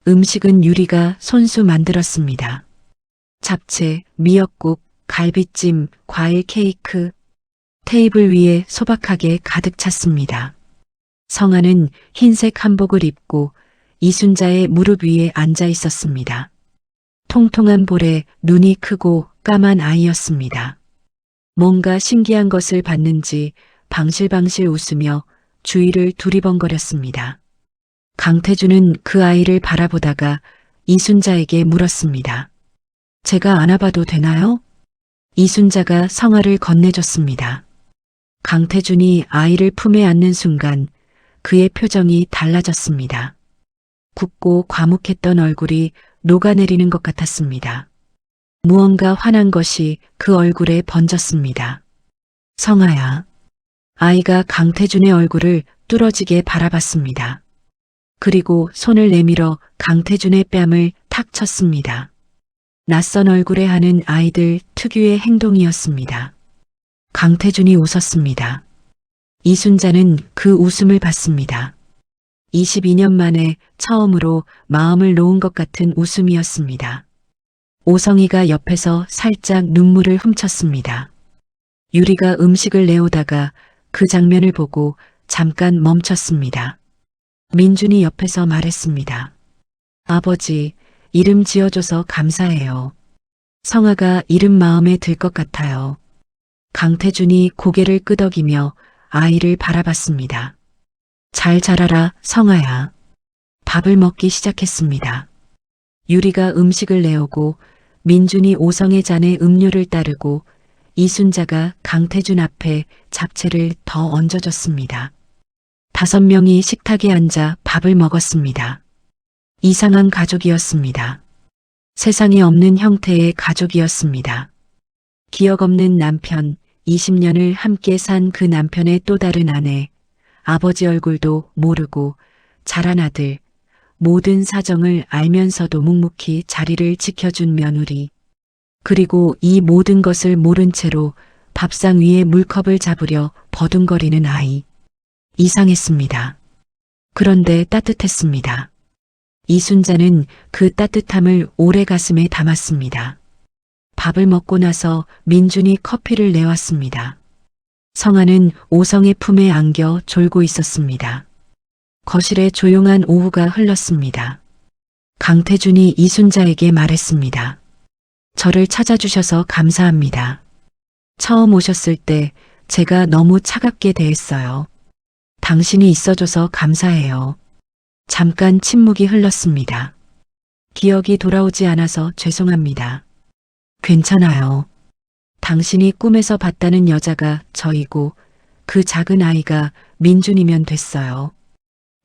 Speaker 1: 음식은 유리가 손수 만들었습니다. 잡채, 미역국, 갈비찜, 과일 케이크, 테이블 위에 소박하게 가득 찼습니다. 성아는 흰색 한복을 입고 이순자의 무릎 위에 앉아 있었습니다. 통통한 볼에 눈이 크고 까만 아이였습니다. 뭔가 신기한 것을 봤는지 방실방실 웃으며 주위를 두리번거렸습니다. 강태준은 그 아이를 바라보다가 이순자에게 물었습니다. 제가 안아봐도 되나요? 이순자가 성아를 건네줬습니다. 강태준이 아이를 품에 안는 순간 그의 표정이 달라졌습니다. 굳고 과묵했던 얼굴이 녹아내리는 것 같았습니다. 무언가 환한 것이 그 얼굴에 번졌습니다. 성아야. 아이가 강태준의 얼굴을 뚫어지게 바라봤습니다. 그리고 손을 내밀어 강태준의 뺨을 탁 쳤습니다. 낯선 얼굴에 하는 아이들 특유의 행동이었습니다. 강태준이 웃었습니다. 이순자는 그 웃음을 봤습니다. 22년 만에 처음으로 마음을 놓은 것 같은 웃음이었습니다. 오성이가 옆에서 살짝 눈물을 훔쳤습니다. 유리가 음식을 내오다가 그 장면을 보고 잠깐 멈췄습니다. 민준이 옆에서 말했습니다. 아버지, 이름 지어줘서 감사해요. 성아가 이름 마음에 들 것 같아요. 강태준이 고개를 끄덕이며 아이를 바라봤습니다. 잘 자라라, 성아야. 밥을 먹기 시작했습니다. 유리가 음식을 내오고 민준이 오성의 잔에 음료를 따르고 이순자가 강태준 앞에 잡채를 더 얹어줬습니다. 5명이 식탁에 앉아 밥을 먹었습니다. 이상한 가족이었습니다. 세상에 없는 형태의 가족이었습니다. 기억 없는 남편, 20년을 함께 산 그 남편의 또 다른 아내, 아버지 얼굴도 모르고 자란 아들, 모든 사정을 알면서도 묵묵히 자리를 지켜준 며느리, 그리고 이 모든 것을 모른 채로 밥상 위에 물컵을 잡으려 버둥거리는 아이. 이상했습니다. 그런데 따뜻했습니다. 이순자는 그 따뜻함을 오래 가슴에 담았습니다. 밥을 먹고 나서 민준이 커피를 내왔습니다. 성아는 오성의 품에 안겨 졸고 있었습니다. 거실에 조용한 오후가 흘렀습니다. 강태준이 이순자에게 말했습니다. 저를 찾아주셔서 감사합니다. 처음 오셨을 때 제가 너무 차갑게 대했어요. 당신이 있어줘서 감사해요. 잠깐 침묵이 흘렀습니다. 기억이 돌아오지 않아서 죄송합니다. 괜찮아요. 당신이 꿈에서 봤다는 여자가 저이고 그 작은 아이가 민준이면 됐어요.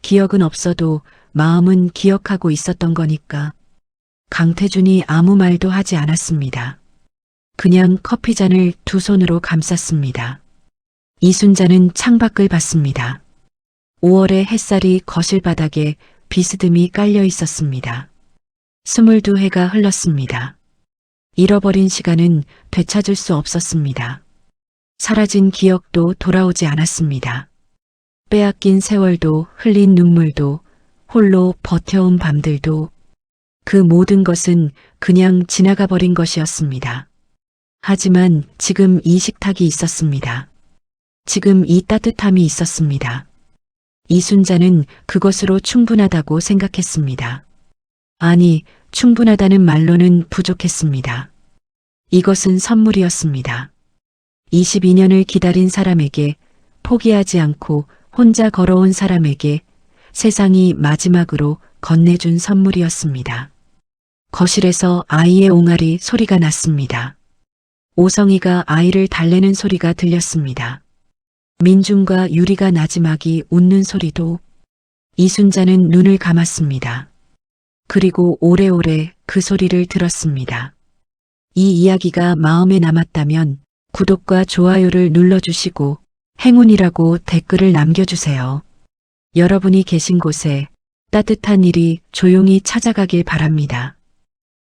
Speaker 1: 기억은 없어도 마음은 기억하고 있었던 거니까. 강태준이 아무 말도 하지 않았습니다. 그냥 커피잔을 두 손으로 감쌌습니다. 이순자는 창밖을 봤습니다. 5월의 햇살이 거실 바닥에 비스듬히 깔려 있었습니다. 22해가 흘렀습니다. 잃어버린 시간은 되찾을 수 없었습니다. 사라진 기억도 돌아오지 않았습니다. 빼앗긴 세월도 흘린 눈물도 홀로 버텨온 밤들도 그 모든 것은 그냥 지나가 버린 것이었습니다. 하지만 지금 이 식탁이 있었습니다. 지금 이 따뜻함이 있었습니다. 이순자는 그것으로 충분하다고 생각했습니다. 아니, 충분하다는 말로는 부족했습니다. 이것은 선물이었습니다. 22년을 기다린 사람에게, 포기하지 않고 혼자 걸어온 사람에게 세상이 마지막으로 건네준 선물이었습니다. 거실에서 아이의 옹알이 소리가 났습니다. 오성이가 아이를 달래는 소리가 들렸습니다. 민준과 유리가 나지막이 웃는 소리도. 이순자는 눈을 감았습니다. 그리고 오래오래 그 소리를 들었습니다. 이 이야기가 마음에 남았다면 구독과 좋아요를 눌러주시고 행운이라고 댓글을 남겨주세요. 여러분이 계신 곳에 따뜻한 일이 조용히 찾아가길 바랍니다.